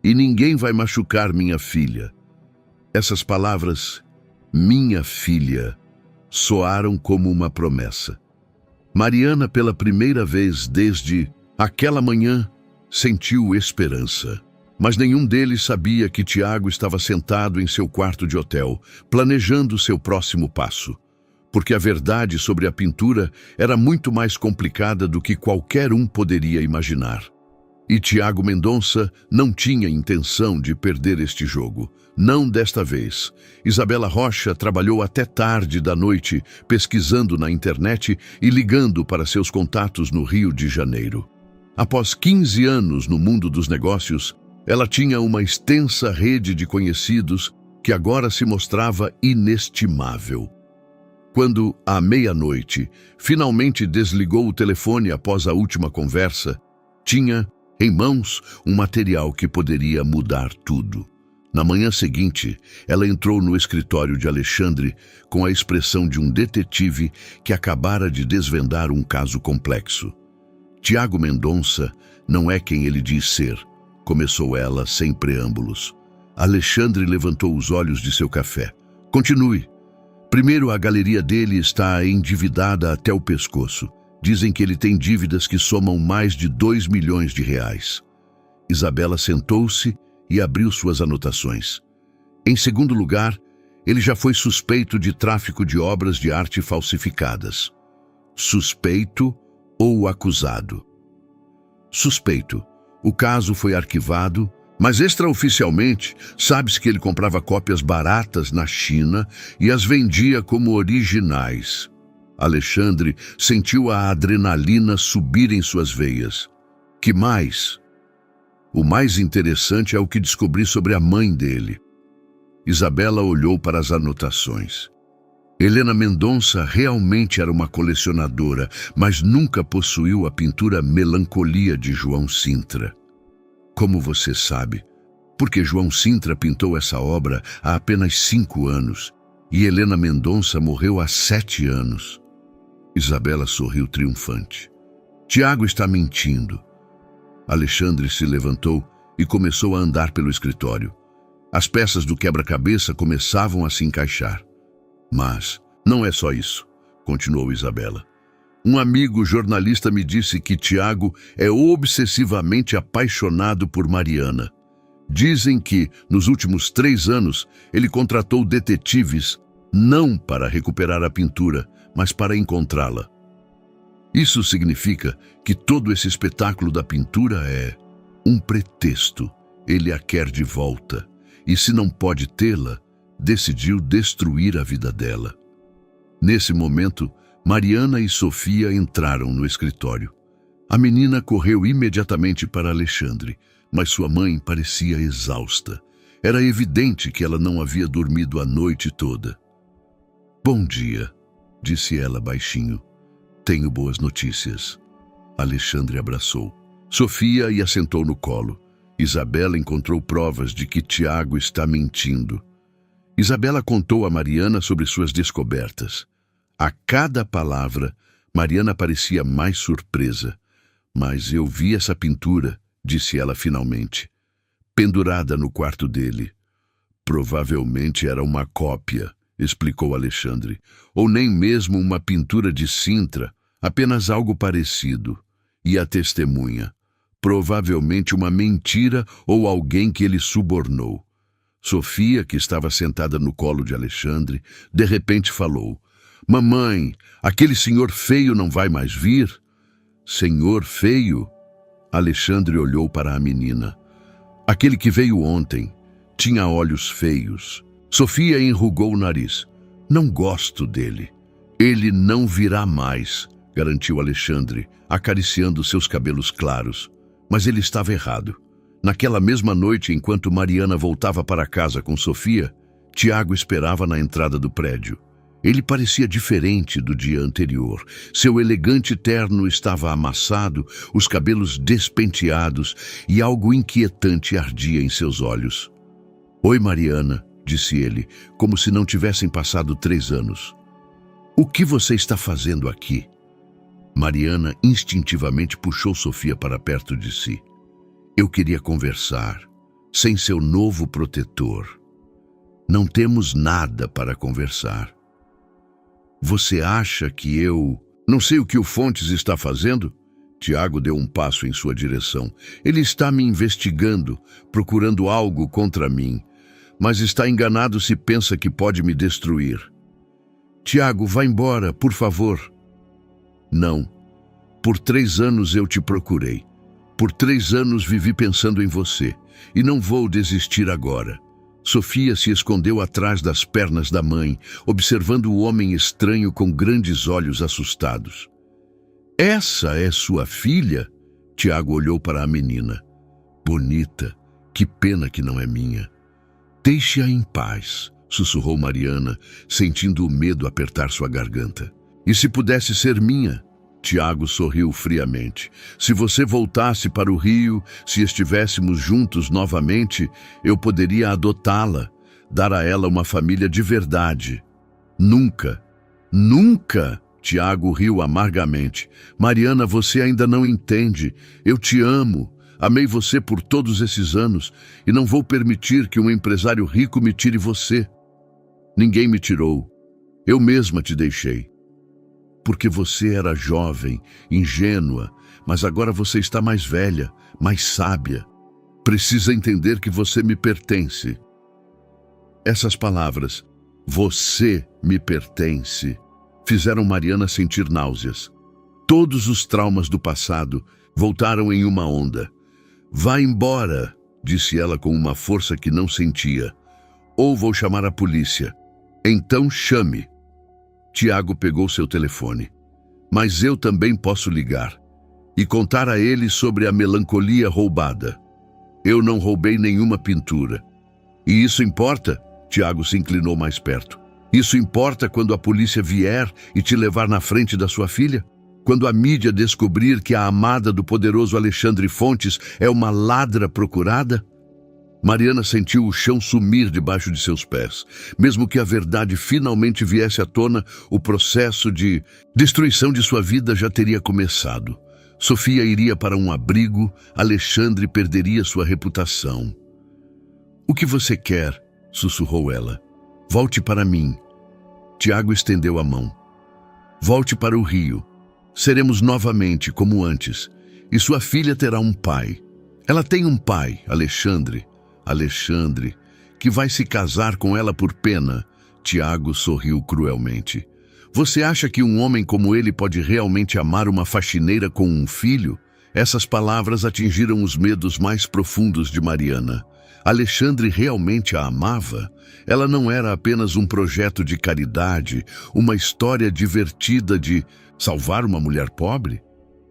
e ninguém vai machucar minha filha. Essas palavras, minha filha, soaram como uma promessa. Mariana, pela primeira vez desde aquela manhã, sentiu esperança. Mas nenhum deles sabia que Tiago estava sentado em seu quarto de hotel, planejando seu próximo passo. Porque a verdade sobre a pintura era muito mais complicada do que qualquer um poderia imaginar. E Tiago Mendonça não tinha intenção de perder este jogo. Não desta vez. Isabela Rocha trabalhou até tarde da noite, pesquisando na internet e ligando para seus contatos no Rio de Janeiro. Após 15 anos no mundo dos negócios, ela tinha uma extensa rede de conhecidos que agora se mostrava inestimável. Quando, à meia-noite, finalmente desligou o telefone após a última conversa, tinha em mãos um material que poderia mudar tudo. Na manhã seguinte, ela entrou no escritório de Alexandre com a expressão de um detetive que acabara de desvendar um caso complexo. Tiago Mendonça não é quem ele diz ser, começou ela sem preâmbulos. Alexandre levantou os olhos de seu café. Continue. Primeiro, a galeria dele está endividada até o pescoço. Dizem que ele tem dívidas que somam mais de 2 milhões de reais. Isabela sentou-se e abriu suas anotações. Em segundo lugar, ele já foi suspeito de tráfico de obras de arte falsificadas. Suspeito ou acusado? Suspeito. O caso foi arquivado, mas extraoficialmente sabe-se que ele comprava cópias baratas na China e as vendia como originais. Alexandre sentiu a adrenalina subir em suas veias. Que mais? O mais interessante é o que descobri sobre a mãe dele. Isabela olhou para as anotações. Helena Mendonça realmente era uma colecionadora, mas nunca possuiu a pintura Melancolia de João Sintra. Como você sabe, porque João Sintra pintou essa obra há apenas 5 anos e Helena Mendonça morreu há 7 anos. Isabela sorriu triunfante. Tiago está mentindo. Alexandre se levantou e começou a andar pelo escritório. As peças do quebra-cabeça começavam a se encaixar. Mas não é só isso, continuou Isabela. Um amigo jornalista me disse que Tiago é obsessivamente apaixonado por Mariana. Dizem que, nos últimos 3 anos, ele contratou detetives não para recuperar a pintura, mas para encontrá-la. Isso significa que todo esse espetáculo da pintura é um pretexto. Ele a quer de volta. E se não pode tê-la, decidiu destruir a vida dela. Nesse momento, Mariana e Sofia entraram no escritório. A menina correu imediatamente para Alexandre, mas sua mãe parecia exausta. Era evidente que ela não havia dormido a noite toda. Bom dia, disse ela baixinho. Tenho boas notícias. Alexandre abraçou Sofia e a sentou no colo. Isabela encontrou provas de que Tiago está mentindo. Isabela contou a Mariana sobre suas descobertas. A cada palavra, Mariana parecia mais surpresa. Mas eu vi essa pintura, disse ela finalmente, pendurada no quarto dele. Provavelmente era uma cópia, explicou Alexandre, ou nem mesmo uma pintura de Sintra, apenas algo parecido. E a testemunha? Provavelmente uma mentira ou alguém que ele subornou. Sofia, que estava sentada no colo de Alexandre, de repente falou: Mamãe, aquele senhor feio não vai mais vir? Senhor feio? Alexandre olhou para a menina. Aquele que veio ontem. Tinha olhos feios. Sofia enrugou o nariz. Não gosto dele. Ele não virá mais, garantiu Alexandre, acariciando seus cabelos claros. Mas ele estava errado. Naquela mesma noite, enquanto Mariana voltava para casa com Sofia, Tiago esperava na entrada do prédio. Ele parecia diferente do dia anterior. Seu elegante terno estava amassado, os cabelos despenteados e algo inquietante ardia em seus olhos. Oi, Mariana, disse ele, como se não tivessem passado 3 anos. O que você está fazendo aqui? Mariana instintivamente puxou Sofia para perto de si. Eu queria conversar, sem seu novo protetor. Não temos nada para conversar. Você acha que eu... Não sei o que o Fontes está fazendo? Tiago deu um passo em sua direção. Ele está me investigando, procurando algo contra mim, mas está enganado se pensa que pode me destruir. Tiago, vá embora, por favor. Não. Por 3 anos eu te procurei. Por 3 anos vivi pensando em você, e não vou desistir agora. Sofia se escondeu atrás das pernas da mãe, observando o homem estranho com grandes olhos assustados. Essa é sua filha? Tiago olhou para a menina. Bonita, que pena que não é minha. Deixe-a em paz, sussurrou Mariana, sentindo o medo apertar sua garganta. E se pudesse ser minha? Tiago sorriu friamente. Se você voltasse para o Rio, se estivéssemos juntos novamente, eu poderia adotá-la, dar a ela uma família de verdade. Nunca, nunca! Tiago riu amargamente. Mariana, você ainda não entende. Eu te amo. Amei você por todos esses anos e não vou permitir que um empresário rico me tire você. Ninguém me tirou. Eu mesma te deixei. Porque você era jovem, ingênua, mas agora você está mais velha, mais sábia. Precisa entender que você me pertence. Essas palavras, você me pertence, fizeram Mariana sentir náuseas. Todos os traumas do passado voltaram em uma onda. Vá embora, disse ela com uma força que não sentia. Ou vou chamar a polícia. Então chame. Tiago pegou seu telefone. Mas eu também posso ligar e contar a ele sobre a melancolia roubada. Eu não roubei nenhuma pintura. E isso importa? Tiago se inclinou mais perto. Isso importa quando a polícia vier e te levar na frente da sua filha? Quando a mídia descobrir que a amada do poderoso Alexandre Fontes é uma ladra procurada? Mariana sentiu o chão sumir debaixo de seus pés. Mesmo que a verdade finalmente viesse à tona, o processo de destruição de sua vida já teria começado. Sofia iria para um abrigo, Alexandre perderia sua reputação. O que você quer? Sussurrou ela. Volte para mim. Tiago estendeu a mão. Volte para o Rio. Seremos novamente como antes. E sua filha terá um pai. Ela tem um pai, Alexandre. Alexandre, que vai se casar com ela por pena. Tiago sorriu cruelmente. Você acha que um homem como ele pode realmente amar uma faxineira com um filho? Essas palavras atingiram os medos mais profundos de Mariana. Alexandre realmente a amava? Ela não era apenas um projeto de caridade, uma história divertida de salvar uma mulher pobre?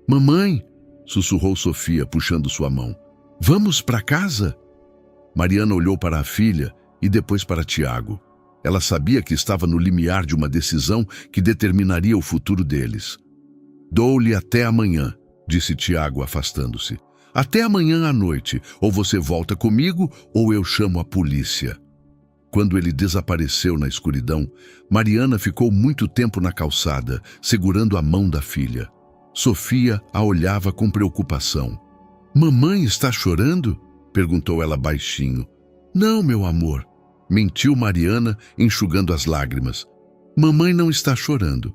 Mamãe, sussurrou Sofia, puxando sua mão. Vamos para casa? Mariana olhou para a filha e depois para Tiago. Ela sabia que estava no limiar de uma decisão que determinaria o futuro deles. Dou-lhe até amanhã, disse Tiago, afastando-se. Até amanhã à noite, ou você volta comigo ou eu chamo a polícia. Quando ele desapareceu na escuridão, Mariana ficou muito tempo na calçada, segurando a mão da filha. Sofia a olhava com preocupação. Mamãe está chorando? Perguntou ela baixinho. Não, meu amor, mentiu Mariana, enxugando as lágrimas. Mamãe não está chorando.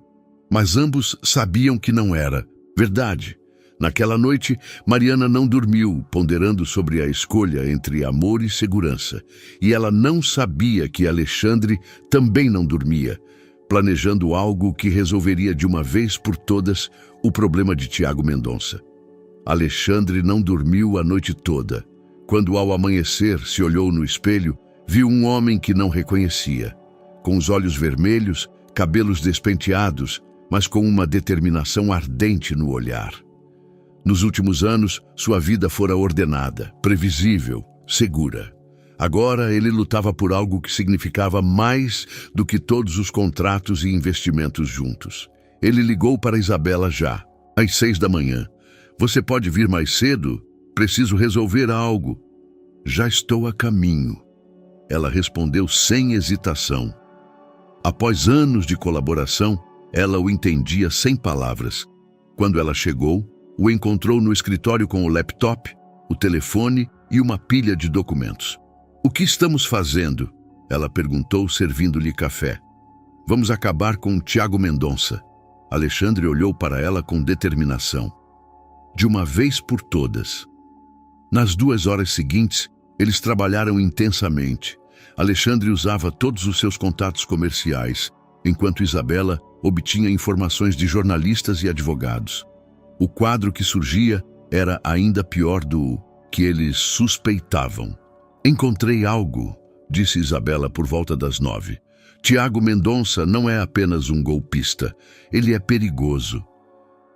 Mas ambos sabiam que não era. Verdade. Naquela noite, Mariana não dormiu, ponderando sobre a escolha entre amor e segurança. E ela não sabia que Alexandre também não dormia, planejando algo que resolveria de uma vez por todas o problema de Tiago Mendonça. Alexandre não dormiu a noite toda. Quando ao amanhecer se olhou no espelho, viu um homem que não reconhecia, com os olhos vermelhos, cabelos despenteados, mas com uma determinação ardente no olhar. Nos últimos anos, sua vida fora ordenada, previsível, segura. Agora ele lutava por algo que significava mais do que todos os contratos e investimentos juntos. Ele ligou para Isabela já, às 6 da manhã. Você pode vir mais cedo? Preciso resolver algo. Já estou a caminho. Ela respondeu sem hesitação. Após anos de colaboração, ela o entendia sem palavras. Quando ela chegou, o encontrou no escritório com o laptop, o telefone e uma pilha de documentos. "O que estamos fazendo?" ela perguntou, servindo-lhe café. "Vamos acabar com Tiago Mendonça." Alexandre olhou para ela com determinação. De uma vez por todas. Nas 2 horas seguintes, eles trabalharam intensamente. Alexandre usava todos os seus contatos comerciais, enquanto Isabela obtinha informações de jornalistas e advogados. O quadro que surgia era ainda pior do que eles suspeitavam. "Encontrei algo", disse Isabela por volta das 9. "Tiago Mendonça não é apenas um golpista, ele é perigoso."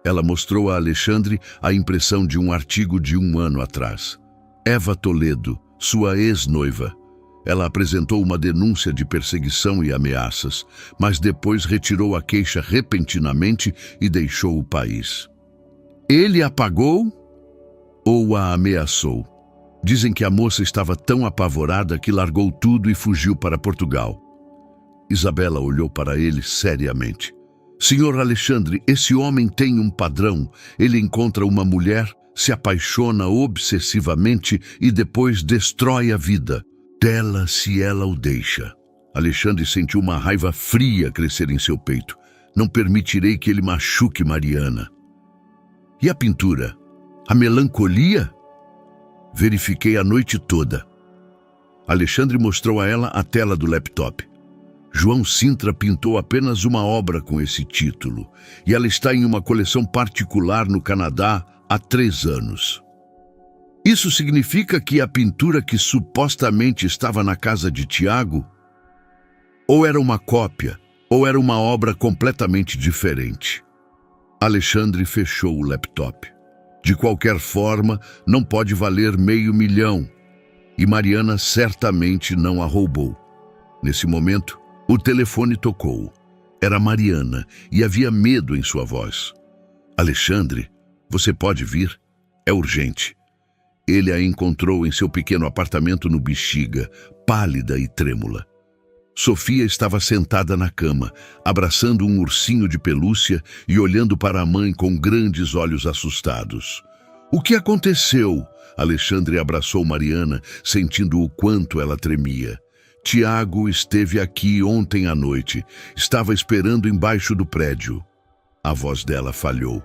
Ela mostrou a Alexandre a impressão de um artigo de 1 ano atrás. Eva Toledo, sua ex-noiva. Ela apresentou uma denúncia de perseguição e ameaças, mas depois retirou a queixa repentinamente e deixou o país. "Ele a pagou ou a ameaçou?" Dizem que a moça estava tão apavorada que largou tudo e fugiu para Portugal. Isabela olhou para ele seriamente. "Senhor Alexandre, esse homem tem um padrão. Ele encontra uma mulher, se apaixona obsessivamente e depois destrói a vida dela se ela o deixa." Alexandre sentiu uma raiva fria crescer em seu peito. "Não permitirei que ele machuque Mariana." "E a pintura? A melancolia?" "Verifiquei a noite toda." Alexandre mostrou a ela a tela do laptop. João Sintra pintou apenas uma obra com esse título, e ela está em uma coleção particular no Canadá há 3 anos. "Isso significa que a pintura que supostamente estava na casa de Tiago, ou era uma cópia, ou era uma obra completamente diferente." Alexandre fechou o laptop. "De qualquer forma, não pode valer $500 mil, e Mariana certamente não a roubou." Nesse momento, o telefone tocou. Era Mariana e havia medo em sua voz. "Alexandre, você pode vir? É urgente." Ele a encontrou em seu pequeno apartamento no Bexiga, pálida e trêmula. Sofia estava sentada na cama, abraçando um ursinho de pelúcia e olhando para a mãe com grandes olhos assustados. "O que aconteceu?" Alexandre abraçou Mariana, sentindo o quanto ela tremia. "Tiago esteve aqui ontem à noite. Estava esperando embaixo do prédio." A voz dela falhou.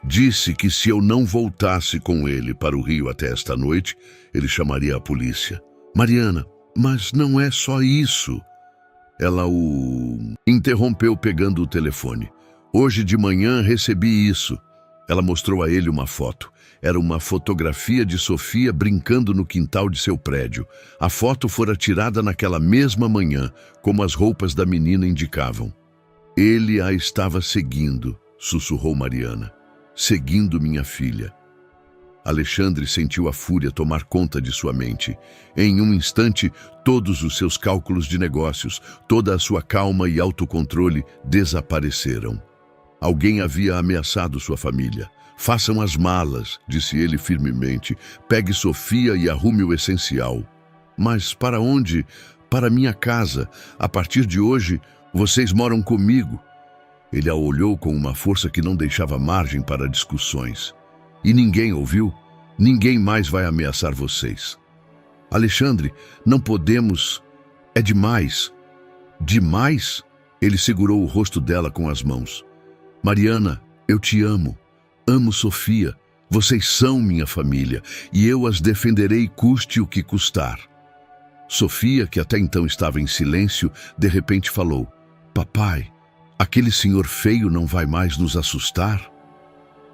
"Disse que se eu não voltasse com ele para o Rio até esta noite, ele chamaria a polícia." "Mariana, mas não é só isso." Ela o interrompeu pegando o telefone. "Hoje de manhã recebi isso." Ela mostrou a ele uma foto. Era uma fotografia de Sofia brincando no quintal de seu prédio. A foto fora tirada naquela mesma manhã, como as roupas da menina indicavam. "Ele a estava seguindo", sussurrou Mariana. "Seguindo minha filha." Alexandre sentiu a fúria tomar conta de sua mente. Em um instante, todos os seus cálculos de negócios, toda a sua calma e autocontrole desapareceram. Alguém havia ameaçado sua família. "Façam as malas", disse ele firmemente. "Pegue Sofia e arrume o essencial." "Mas para onde?" "Para minha casa. A partir de hoje, vocês moram comigo." Ele a olhou com uma força que não deixava margem para discussões. "E ninguém ouviu? Ninguém mais vai ameaçar vocês." "Alexandre, não podemos. É demais." "Demais?" Ele segurou o rosto dela com as mãos. "Mariana, eu te amo. Amo Sofia. Vocês são minha família e eu as defenderei custe o que custar." Sofia, que até então estava em silêncio, de repente falou: "Papai, aquele senhor feio não vai mais nos assustar?"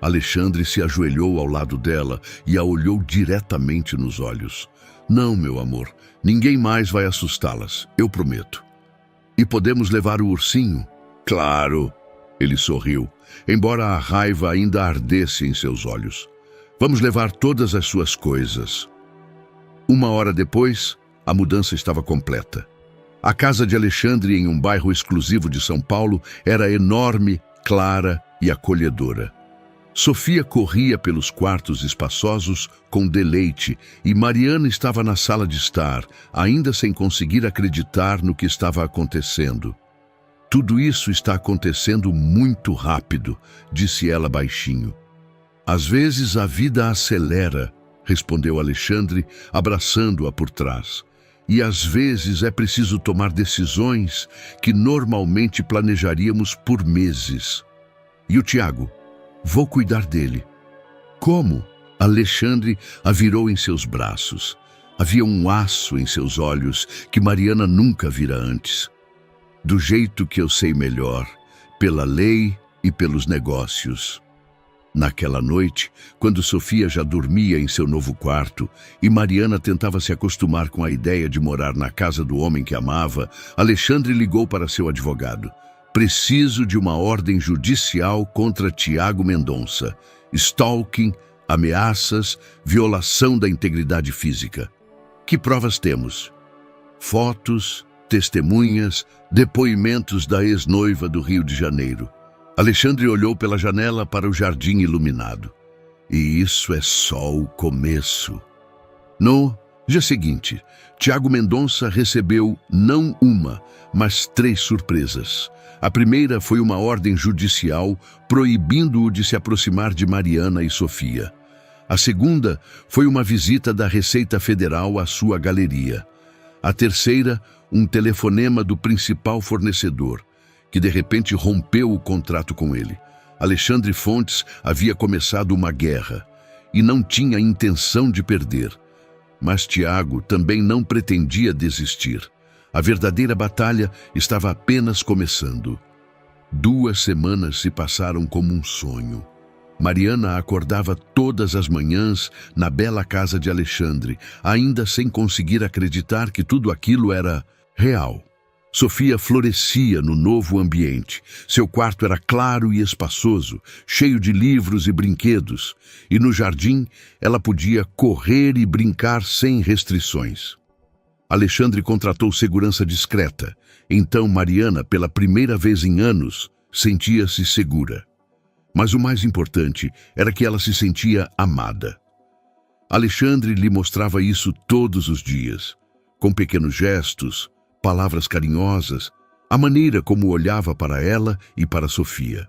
Alexandre se ajoelhou ao lado dela e a olhou diretamente nos olhos. "Não, meu amor, ninguém mais vai assustá-las, eu prometo." "E podemos levar o ursinho?" "Claro." Ele sorriu, embora a raiva ainda ardesse em seus olhos. "Vamos levar todas as suas coisas." 1 hora depois, a mudança estava completa. A casa de Alexandre, em um bairro exclusivo de São Paulo, era enorme, clara e acolhedora. Sofia corria pelos quartos espaçosos com deleite e Mariana estava na sala de estar, ainda sem conseguir acreditar no que estava acontecendo. Tudo isso está acontecendo muito rápido, disse ela baixinho. Às vezes a vida acelera, respondeu Alexandre, abraçando-a por trás. E às vezes é preciso tomar decisões que normalmente planejaríamos por meses. E o Tiago? Vou cuidar dele. Como? Alexandre a virou em seus braços. Havia um aço em seus olhos que Mariana nunca vira antes. Do jeito que eu sei melhor, pela lei e pelos negócios. Naquela noite, quando Sofia já dormia em seu novo quarto e Mariana tentava se acostumar com a ideia de morar na casa do homem que amava, Alexandre ligou para seu advogado. Preciso de uma ordem judicial contra Tiago Mendonça. Stalking, ameaças, violação da integridade física. Que provas temos? Fotos, testemunhas, depoimentos da ex-noiva do Rio de Janeiro. Alexandre olhou pela janela para o jardim iluminado. E isso é só o começo. No dia seguinte, Tiago Mendonça recebeu não uma, mas 3 surpresas. A primeira foi uma ordem judicial proibindo-o de se aproximar de Mariana e Sofia. A segunda foi uma visita da Receita Federal à sua galeria. A terceira, um telefonema do principal fornecedor, que de repente rompeu o contrato com ele. Alexandre Fontes havia começado uma guerra e não tinha intenção de perder. Mas Tiago também não pretendia desistir. A verdadeira batalha estava apenas começando. 2 semanas se passaram como um sonho. Mariana acordava todas as manhãs na bela casa de Alexandre, ainda sem conseguir acreditar que tudo aquilo era real. Sofia florescia no novo ambiente. Seu quarto era claro e espaçoso, cheio de livros e brinquedos, e no jardim ela podia correr e brincar sem restrições. Alexandre contratou segurança discreta, então Mariana, pela primeira vez em anos, sentia-se segura. Mas o mais importante era que ela se sentia amada. Alexandre lhe mostrava isso todos os dias, com pequenos gestos, palavras carinhosas, a maneira como olhava para ela e para Sofia.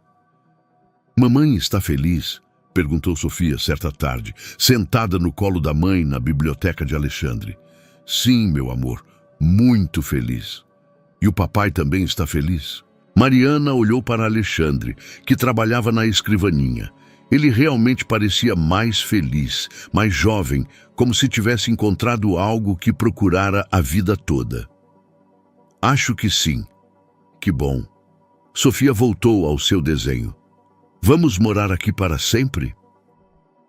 "Mamãe está feliz?" perguntou Sofia certa tarde, sentada no colo da mãe na biblioteca de Alexandre. "Sim, meu amor, muito feliz." "E o papai também está feliz?" Mariana olhou para Alexandre, que trabalhava na escrivaninha. Ele realmente parecia mais feliz, mais jovem, como se tivesse encontrado algo que procurara a vida toda. "Acho que sim." "Que bom." Sofia voltou ao seu desenho. "Vamos morar aqui para sempre?"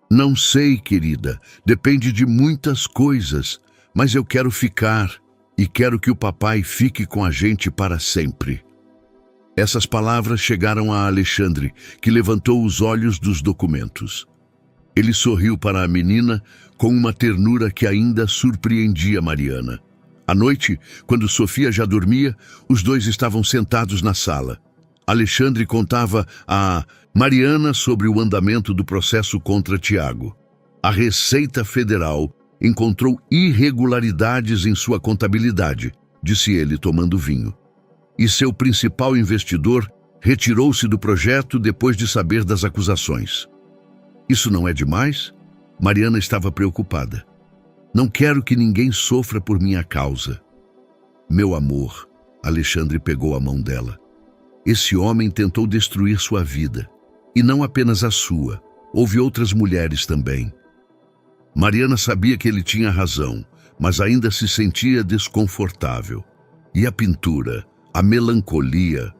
"Não sei, querida. Depende de muitas coisas. Mas eu quero ficar e quero que o papai fique com a gente para sempre." Essas palavras chegaram a Alexandre, que levantou os olhos dos documentos. Ele sorriu para a menina com uma ternura que ainda surpreendia Mariana. À noite, quando Sofia já dormia, os dois estavam sentados na sala. Alexandre contava a Mariana sobre o andamento do processo contra Tiago. A Receita Federal encontrou irregularidades em sua contabilidade, disse ele tomando vinho. E seu principal investidor retirou-se do projeto depois de saber das acusações. Isso não é demais? Mariana estava preocupada. "Não quero que ninguém sofra por minha causa." "Meu amor," Alexandre pegou a mão dela. "Esse homem tentou destruir sua vida. E não apenas a sua. Houve outras mulheres também." Mariana sabia que ele tinha razão, mas ainda se sentia desconfortável. E a pintura, a melancolia?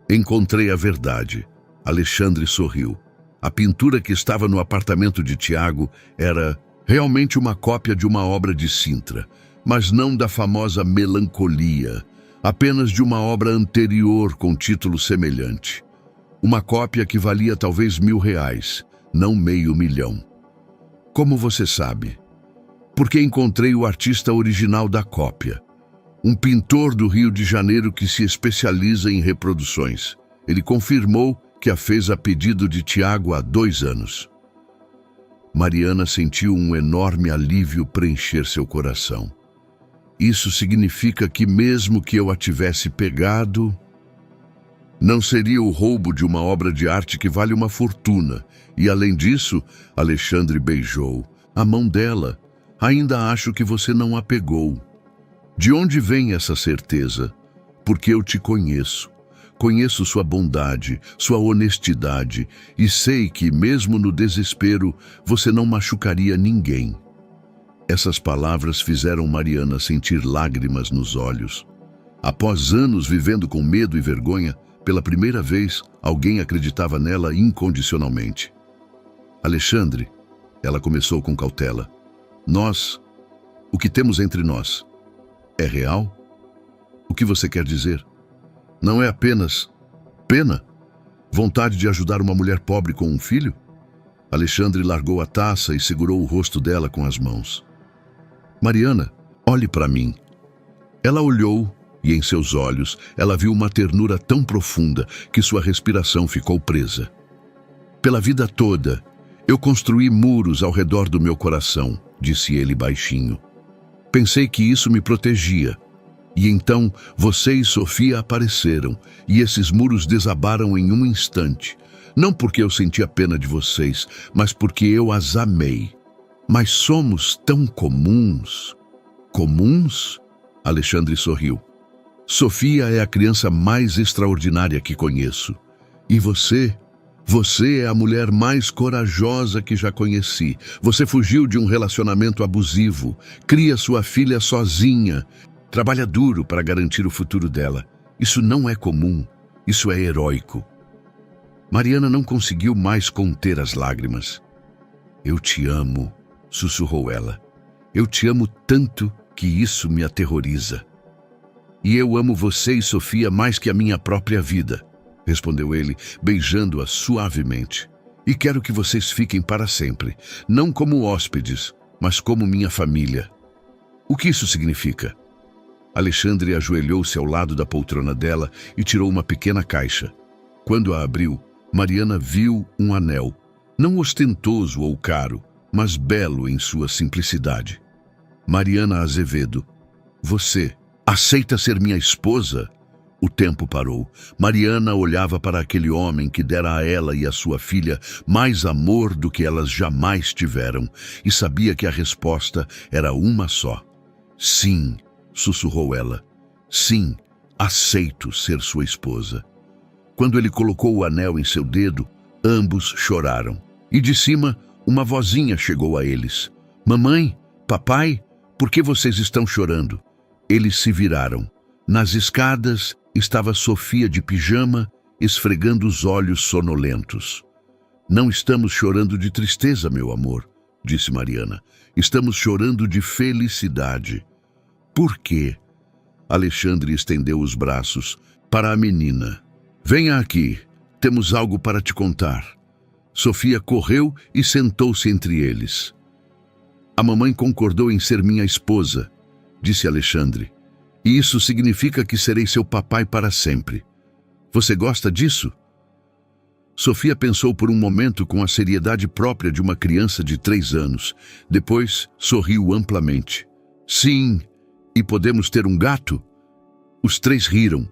"Encontrei a verdade." Alexandre sorriu. A pintura que estava no apartamento de Tiago era realmente uma cópia de uma obra de Sintra, mas não da famosa Melancolia, apenas de uma obra anterior com título semelhante. Uma cópia que valia talvez R$1.000, não R$500 mil. "Como você sabe?" "Porque encontrei o artista original da cópia. Um pintor do Rio de Janeiro que se especializa em reproduções. Ele confirmou que a fez a pedido de Tiago há 2 anos. Mariana sentiu um enorme alívio preencher seu coração. Isso significa que mesmo que eu a tivesse pegado, não seria o roubo de uma obra de arte que vale uma fortuna. E além disso, Alexandre beijou a mão dela. Ainda acho que você não a pegou. De onde vem essa certeza? Porque eu te conheço. Conheço sua bondade, sua honestidade, e sei que, mesmo no desespero, você não machucaria ninguém. Essas palavras fizeram Mariana sentir lágrimas nos olhos. Após anos vivendo com medo e vergonha, pela primeira vez, alguém acreditava nela incondicionalmente. Alexandre, ela começou com cautela. O que temos entre nós, é real? O que você quer dizer? Não é apenas pena? Vontade de ajudar uma mulher pobre com um filho? Alexandre largou a taça e segurou o rosto dela com as mãos. Mariana, olhe para mim. Ela olhou e em seus olhos ela viu uma ternura tão profunda que sua respiração ficou presa. Pela vida toda, eu construí muros ao redor do meu coração, disse ele baixinho. Pensei que isso me protegia. E então você e Sofia apareceram, e esses muros desabaram em um instante. Não porque eu sentia pena de vocês, mas porque eu as amei. Mas somos tão comuns. Comuns? Alexandre sorriu. Sofia é a criança mais extraordinária que conheço. E você é a mulher mais corajosa que já conheci. Você fugiu de um relacionamento abusivo, cria sua filha sozinha, trabalha duro para garantir o futuro dela. Isso não é comum, isso é heróico. Mariana não conseguiu mais conter as lágrimas. Eu te amo, sussurrou ela. Eu te amo tanto que isso me aterroriza. E eu amo você e Sofia mais que a minha própria vida, respondeu ele, beijando-a suavemente. E quero que vocês fiquem para sempre, não como hóspedes, mas como minha família. O que isso significa? Alexandre ajoelhou-se ao lado da poltrona dela e tirou uma pequena caixa. Quando a abriu, Mariana viu um anel, não ostentoso ou caro, mas belo em sua simplicidade. Mariana Azevedo, você aceita ser minha esposa? O tempo parou. Mariana olhava para aquele homem que dera a ela e a sua filha mais amor do que elas jamais tiveram, e sabia que a resposta era uma só. Sim, sussurrou ela. Sim, aceito ser sua esposa. Quando ele colocou o anel em seu dedo, ambos choraram. E de cima, uma vozinha chegou a eles. Mamãe, papai, por que vocês estão chorando? Eles se viraram. Nas escadas estava Sofia de pijama, esfregando os olhos sonolentos. Não estamos chorando de tristeza, meu amor, disse Mariana. Estamos chorando de felicidade. Por quê? Alexandre estendeu os braços para a menina. Venha aqui, temos algo para te contar. Sofia correu e sentou-se entre eles. A mamãe concordou em ser minha esposa, disse Alexandre. E isso significa que serei seu papai para sempre. Você gosta disso? Sofia pensou por um momento com a seriedade própria de uma criança de 3 anos. Depois sorriu amplamente. Sim. E podemos ter um gato? Os 3 riram,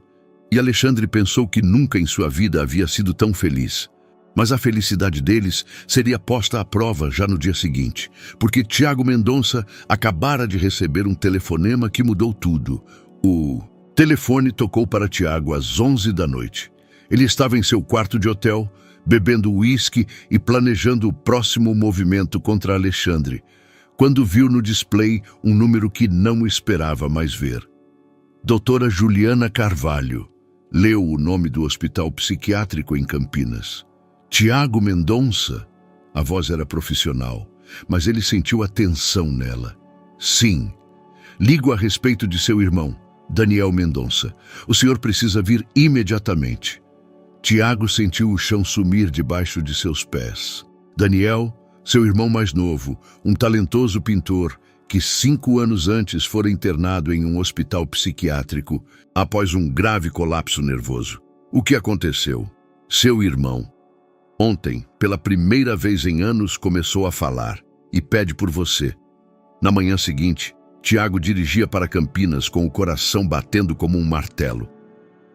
e Alexandre pensou que nunca em sua vida havia sido tão feliz. Mas a felicidade deles seria posta à prova já no dia seguinte, porque Tiago Mendonça acabara de receber um telefonema que mudou tudo. O telefone tocou para Tiago às 11 da noite. Ele estava em seu quarto de hotel, bebendo uísque e planejando o próximo movimento contra Alexandre, quando viu no display um número que não esperava mais ver. Doutora Juliana Carvalho. Leu o nome do hospital psiquiátrico em Campinas. Tiago Mendonça. A voz era profissional, mas ele sentiu a tensão nela. Sim. Ligo a respeito de seu irmão, Daniel Mendonça. O senhor precisa vir imediatamente. Tiago sentiu o chão sumir debaixo de seus pés. Daniel, seu irmão mais novo, um talentoso pintor, que 5 anos antes fora internado em um hospital psiquiátrico após um grave colapso nervoso. O que aconteceu? Seu irmão, ontem, pela primeira vez em anos, começou a falar e pede por você. Na manhã seguinte, Tiago dirigia para Campinas com o coração batendo como um martelo.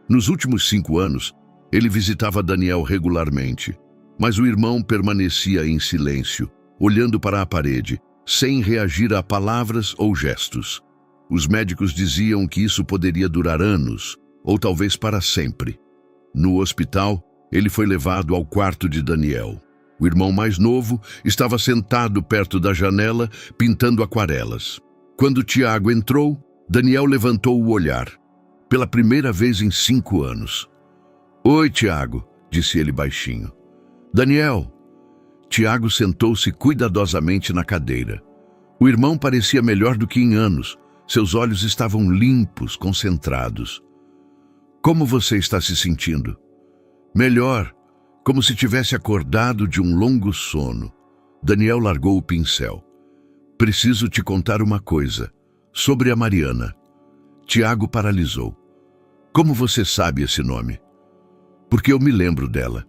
Nos últimos 5 anos, ele visitava Daniel regularmente, mas o irmão permanecia em silêncio, olhando para a parede, sem reagir a palavras ou gestos. Os médicos diziam que isso poderia durar anos, ou talvez para sempre. No hospital, ele foi levado ao quarto de Daniel. O irmão mais novo estava sentado perto da janela, pintando aquarelas. Quando Tiago entrou, Daniel levantou o olhar. Pela primeira vez em 5 anos. Oi, Tiago, disse ele baixinho. Daniel. Tiago sentou-se cuidadosamente na cadeira. O irmão parecia melhor do que em anos. Seus olhos estavam limpos, concentrados. Como você está se sentindo? Melhor, como se tivesse acordado de um longo sono. Daniel largou o pincel. Preciso te contar uma coisa, sobre a Mariana. Tiago paralisou. Como você sabe esse nome? Porque eu me lembro dela.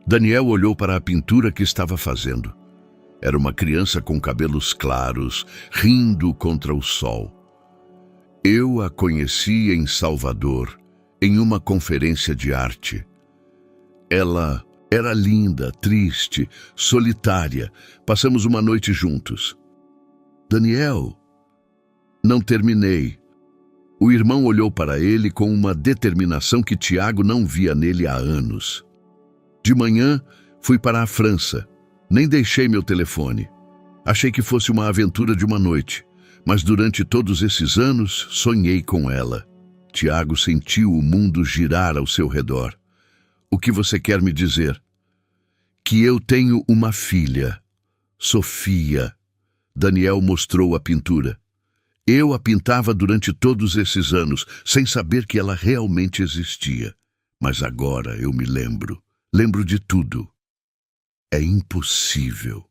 Daniel olhou para a pintura que estava fazendo. Era uma criança com cabelos claros, rindo contra o sol. Eu a conheci em Salvador, em uma conferência de arte. Ela era linda, triste, solitária. Passamos uma noite juntos. Daniel, não terminei. O irmão olhou para ele com uma determinação que Tiago não via nele há anos. De manhã, fui para a França. Nem deixei meu telefone. Achei que fosse uma aventura de uma noite, mas durante todos esses anos, sonhei com ela. Tiago sentiu o mundo girar ao seu redor. O que você quer me dizer? Que eu tenho uma filha, Sofia. Daniel mostrou a pintura. Eu a pintava durante todos esses anos, sem saber que ela realmente existia. Mas agora eu me lembro. Lembro de tudo. É impossível.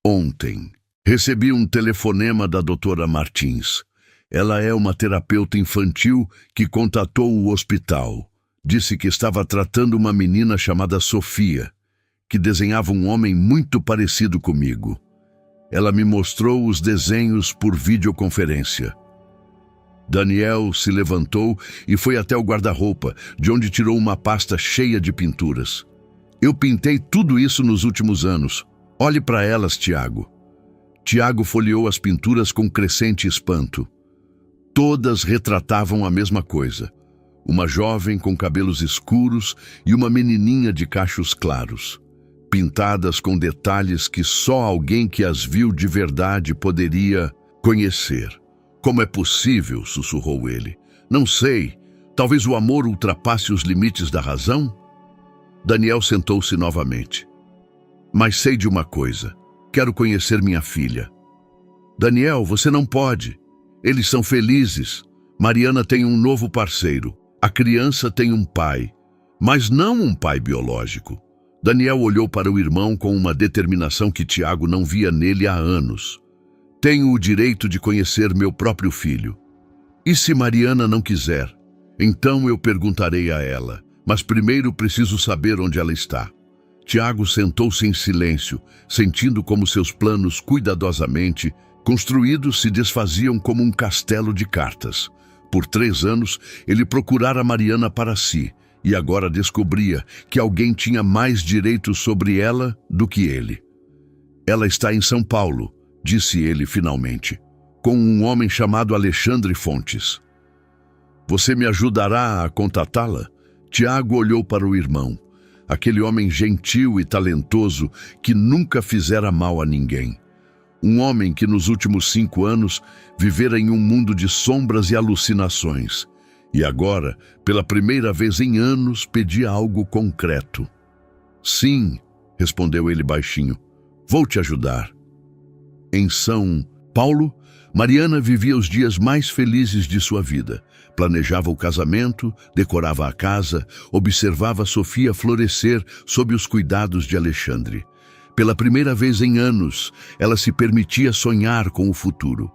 Ontem, recebi um telefonema da doutora Martins. Ela é uma terapeuta infantil que contatou o hospital. Disse que estava tratando uma menina chamada Sofia, que desenhava um homem muito parecido comigo. Ela me mostrou os desenhos por videoconferência. Daniel se levantou e foi até o guarda-roupa, de onde tirou uma pasta cheia de pinturas. Eu pintei tudo isso nos últimos anos. Olhe para elas, Tiago. Tiago folheou as pinturas com crescente espanto. Todas retratavam a mesma coisa. Uma jovem com cabelos escuros e uma menininha de cachos claros, pintadas com detalhes que só alguém que as viu de verdade poderia conhecer. Como é possível? Sussurrou ele. Não sei. Talvez o amor ultrapasse os limites da razão? Daniel sentou-se novamente. Mas sei de uma coisa. Quero conhecer minha filha. Daniel, você não pode. Eles são felizes. Mariana tem um novo parceiro. A criança tem um pai, mas não um pai biológico. Daniel olhou para o irmão com uma determinação que Tiago não via nele há anos. Tenho o direito de conhecer meu próprio filho. E se Mariana não quiser? Então eu perguntarei a ela, mas primeiro preciso saber onde ela está. Tiago sentou-se em silêncio, sentindo como seus planos cuidadosamente construídos se desfaziam como um castelo de cartas. Por 3 anos, ele procurara Mariana para si, e agora descobria que alguém tinha mais direitos sobre ela do que ele. Ela está em São Paulo, disse ele finalmente, com um homem chamado Alexandre Fontes. Você me ajudará a contatá-la? Tiago olhou para o irmão, aquele homem gentil e talentoso que nunca fizera mal a ninguém. Um homem que nos últimos 5 anos vivera em um mundo de sombras e alucinações. E agora, pela primeira vez em anos, pedia algo concreto. Sim, respondeu ele baixinho. Vou te ajudar. Em São Paulo, Mariana vivia os dias mais felizes de sua vida. Planejava o casamento, decorava a casa, observava Sofia florescer sob os cuidados de Alexandre. Pela primeira vez em anos, ela se permitia sonhar com o futuro.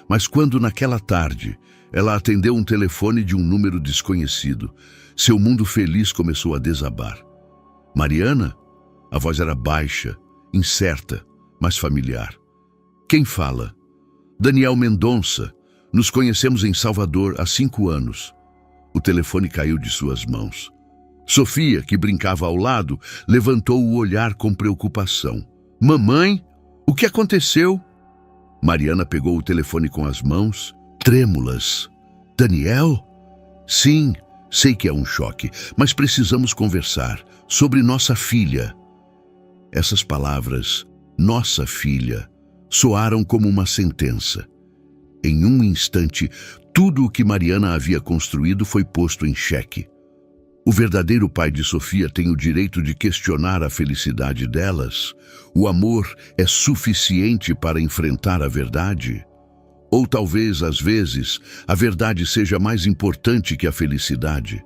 Mas quando naquela tarde, ela atendeu um telefone de um número desconhecido, Seu mundo feliz começou a desabar. Mariana? A voz era baixa, incerta, mas familiar. Quem fala? Daniel Mendonça. Nos conhecemos em Salvador há 5 anos. O telefone caiu de suas mãos. Sofia, que brincava ao lado, levantou o olhar com preocupação. Mamãe? O que aconteceu? Mariana pegou o telefone com as mãos, trêmulas. Daniel? Sim, sei que é um choque, mas precisamos conversar sobre nossa filha. Essas palavras, nossa filha, soaram como uma sentença. Em um instante, tudo o que Mariana havia construído foi posto em xeque. O verdadeiro pai de Sofia tem o direito de questionar a felicidade delas? O amor é suficiente para enfrentar a verdade? Ou talvez, às vezes, a verdade seja mais importante que a felicidade?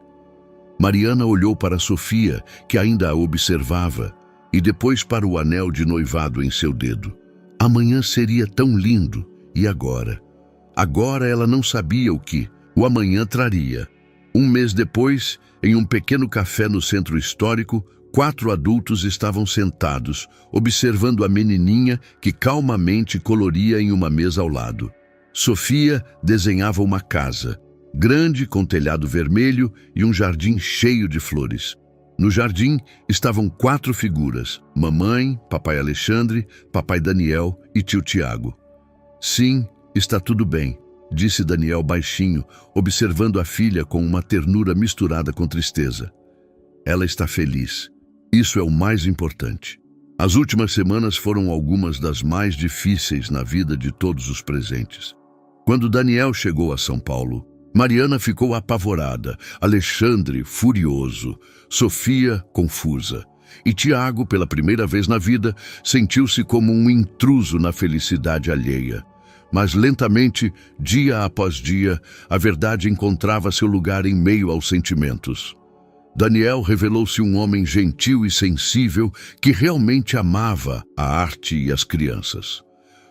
Mariana olhou para Sofia, que ainda a observava, e depois para o anel de noivado em seu dedo. Amanhã seria tão lindo, e agora? Agora ela não sabia o que o amanhã traria. Um mês depois, em um pequeno café no centro histórico, 4 adultos estavam sentados, observando a menininha que calmamente coloria em uma mesa ao lado. Sofia desenhava uma casa, grande com telhado vermelho e um jardim cheio de flores. No jardim estavam 4 figuras: mamãe, papai Alexandre, papai Daniel e tio Tiago. Sim, está tudo bem, disse Daniel baixinho, observando a filha com uma ternura misturada com tristeza. Ela está feliz. Isso é o mais importante. As últimas semanas foram algumas das mais difíceis na vida de todos os presentes. Quando Daniel chegou a São Paulo, Mariana ficou apavorada, Alexandre furioso, Sofia confusa. E Tiago, pela primeira vez na vida, sentiu-se como um intruso na felicidade alheia. Mas lentamente, dia após dia, a verdade encontrava seu lugar em meio aos sentimentos. Daniel revelou-se um homem gentil e sensível que realmente amava a arte e as crianças.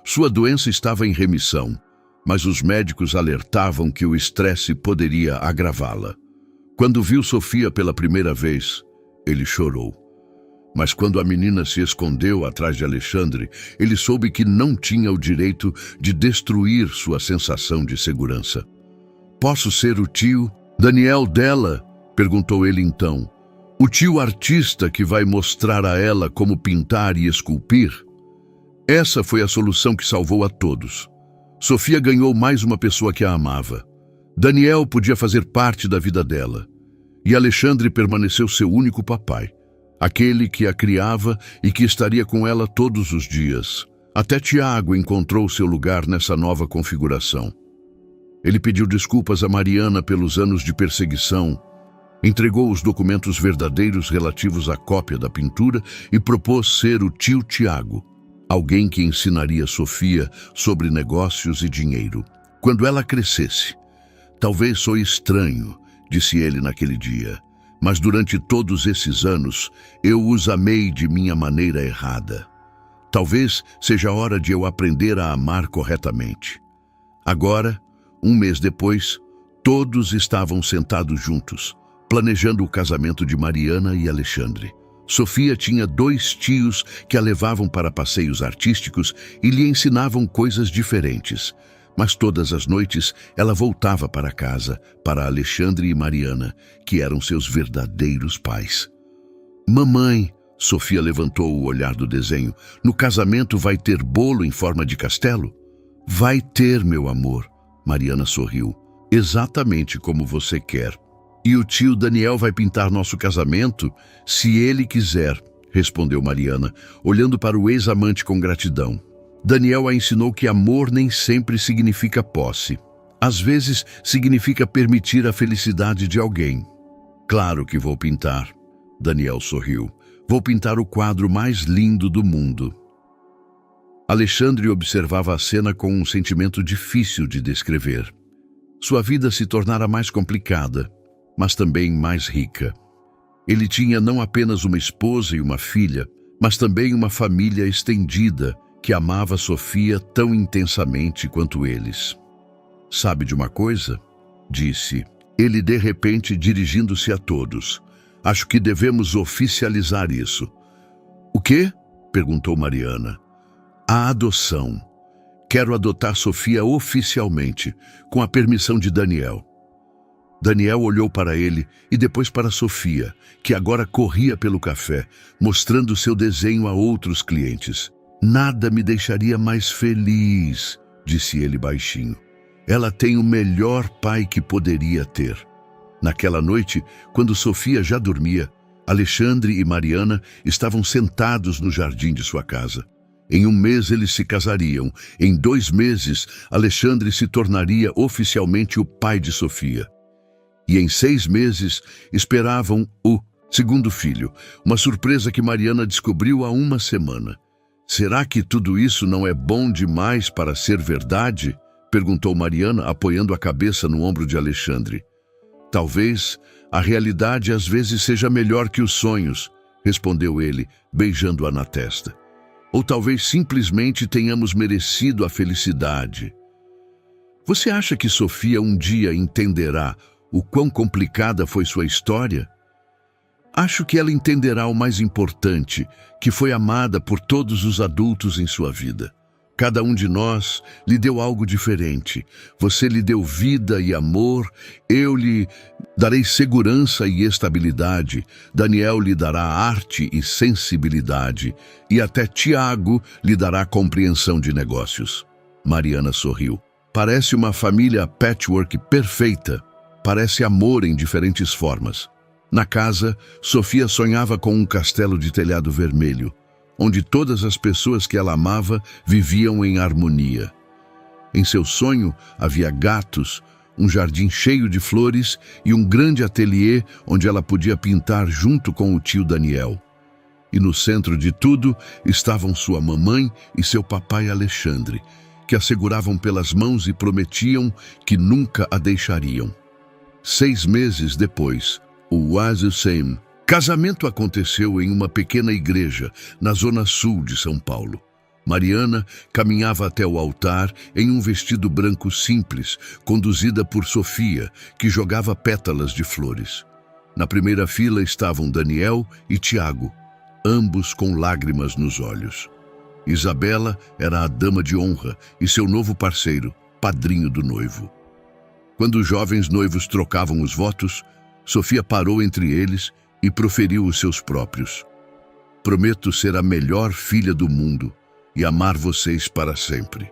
Sua doença estava em remissão, mas os médicos alertavam que o estresse poderia agravá-la. Quando viu Sofia pela primeira vez, ele chorou. Mas quando a menina se escondeu atrás de Alexandre, ele soube que não tinha o direito de destruir sua sensação de segurança. Posso ser o tio Daniel dela? Perguntou ele então. O tio artista que vai mostrar a ela como pintar e esculpir? Essa foi a solução que salvou a todos. Sofia ganhou mais uma pessoa que a amava. Daniel podia fazer parte da vida dela. E Alexandre permaneceu seu único papai. Aquele que a criava e que estaria com ela todos os dias. Até Tiago encontrou seu lugar nessa nova configuração. Ele pediu desculpas a Mariana pelos anos de perseguição, entregou os documentos verdadeiros relativos à cópia da pintura e propôs ser o tio Tiago, alguém que ensinaria Sofia sobre negócios e dinheiro. Quando ela crescesse, talvez sou estranho, disse ele naquele dia, mas durante todos esses anos eu os amei de minha maneira errada. Talvez seja a hora de eu aprender a amar corretamente. Agora, um mês depois, todos estavam sentados juntos, planejando o casamento de Mariana e Alexandre. Sofia tinha 2 tios que a levavam para passeios artísticos e lhe ensinavam coisas diferentes. Mas todas as noites ela voltava para casa, para Alexandre e Mariana, que eram seus verdadeiros pais. Mamãe, Sofia levantou o olhar do desenho, no casamento vai ter bolo em forma de castelo? Vai ter, meu amor. Mariana sorriu. Exatamente como você quer. E o tio Daniel vai pintar nosso casamento, se ele quiser, respondeu Mariana, olhando para o ex-amante com gratidão. Daniel a ensinou que amor nem sempre significa posse. Às vezes, significa permitir a felicidade de alguém. Claro que vou pintar. Daniel sorriu. Vou pintar o quadro mais lindo do mundo. Alexandre observava a cena com um sentimento difícil de descrever. Sua vida se tornara mais complicada, mas também mais rica. Ele tinha não apenas uma esposa e uma filha, mas também uma família estendida que amava Sofia tão intensamente quanto eles. Sabe de uma coisa? Disse. ele de repente dirigindo-se a todos. Acho que devemos oficializar isso. O quê? Perguntou Mariana. A adoção. Quero adotar Sofia oficialmente, com a permissão de Daniel. Daniel olhou para ele e depois para Sofia, que agora corria pelo café, mostrando seu desenho a outros clientes. Nada me deixaria mais feliz, disse ele baixinho. Ela tem o melhor pai que poderia ter. Naquela noite, quando Sofia já dormia, Alexandre e Mariana estavam sentados no jardim de sua casa. Em 1 mês eles se casariam. Em 2 meses, Alexandre se tornaria oficialmente o pai de Sofia. E em 6 meses, esperavam o segundo filho, uma surpresa que Mariana descobriu há 1 semana. Será que tudo isso não é bom demais para ser verdade? Perguntou Mariana, apoiando a cabeça no ombro de Alexandre. Talvez a realidade às vezes seja melhor que os sonhos, respondeu ele, beijando-a na testa. Ou talvez simplesmente tenhamos merecido a felicidade. Você acha que Sofia um dia entenderá o quão complicada foi sua história? Acho que ela entenderá o mais importante, que foi amada por todos os adultos em sua vida. Cada um de nós lhe deu algo diferente. Você lhe deu vida e amor, eu lhe darei segurança e estabilidade, Daniel lhe dará arte e sensibilidade, e até Tiago lhe dará compreensão de negócios. Mariana sorriu. Parece uma família patchwork perfeita. Parece amor em diferentes formas. Na casa, Sofia sonhava com um castelo de telhado vermelho, onde todas as pessoas que ela amava viviam em harmonia. Em seu sonho havia gatos, um jardim cheio de flores e um grande ateliê onde ela podia pintar junto com o tio Daniel. E no centro de tudo estavam sua mamãe e seu papai Alexandre, que a seguravam pelas mãos e prometiam que nunca a deixariam. 6 meses depois, o Wazusem casamento aconteceu em uma pequena igreja, na zona sul de São Paulo. Mariana caminhava até o altar em um vestido branco simples, conduzida por Sofia, que jogava pétalas de flores. Na primeira fila estavam Daniel e Tiago, ambos com lágrimas nos olhos. Isabela era a dama de honra e seu novo parceiro, padrinho do noivo. Quando os jovens noivos trocavam os votos, Sofia parou entre eles e proferiu os seus próprios. Prometo ser a melhor filha do mundo e amar vocês para sempre.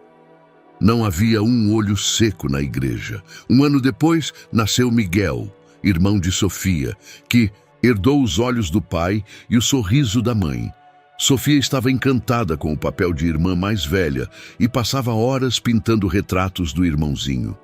Não havia um olho seco na igreja. 1 ano depois, nasceu Miguel, irmão de Sofia, que herdou os olhos do pai e o sorriso da mãe. Sofia estava encantada com o papel de irmã mais velha e passava horas pintando retratos do irmãozinho.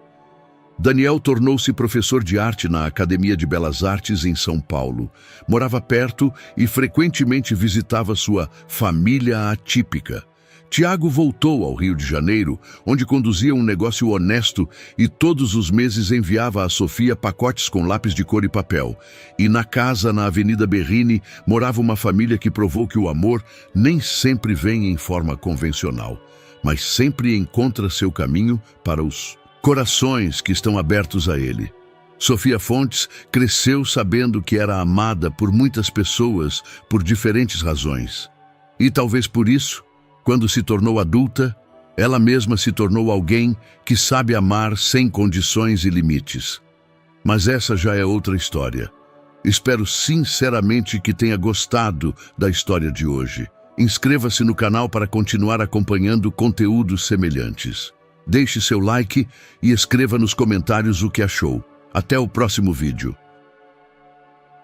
Daniel tornou-se professor de arte na Academia de Belas Artes em São Paulo. Morava perto e frequentemente visitava sua família atípica. Tiago voltou ao Rio de Janeiro, onde conduzia um negócio honesto e todos os meses enviava a Sofia pacotes com lápis de cor e papel. E na casa, na Avenida Berrini, morava uma família que provou que o amor nem sempre vem em forma convencional, mas sempre encontra seu caminho para os corações que estão abertos a ele. Sofia Fontes cresceu sabendo que era amada por muitas pessoas por diferentes razões. E talvez por isso, quando se tornou adulta, ela mesma se tornou alguém que sabe amar sem condições e limites. Mas essa já é outra história. Espero sinceramente que tenha gostado da história de hoje. Inscreva-se no canal para continuar acompanhando conteúdos semelhantes. Deixe seu like e escreva nos comentários o que achou. Até o próximo vídeo.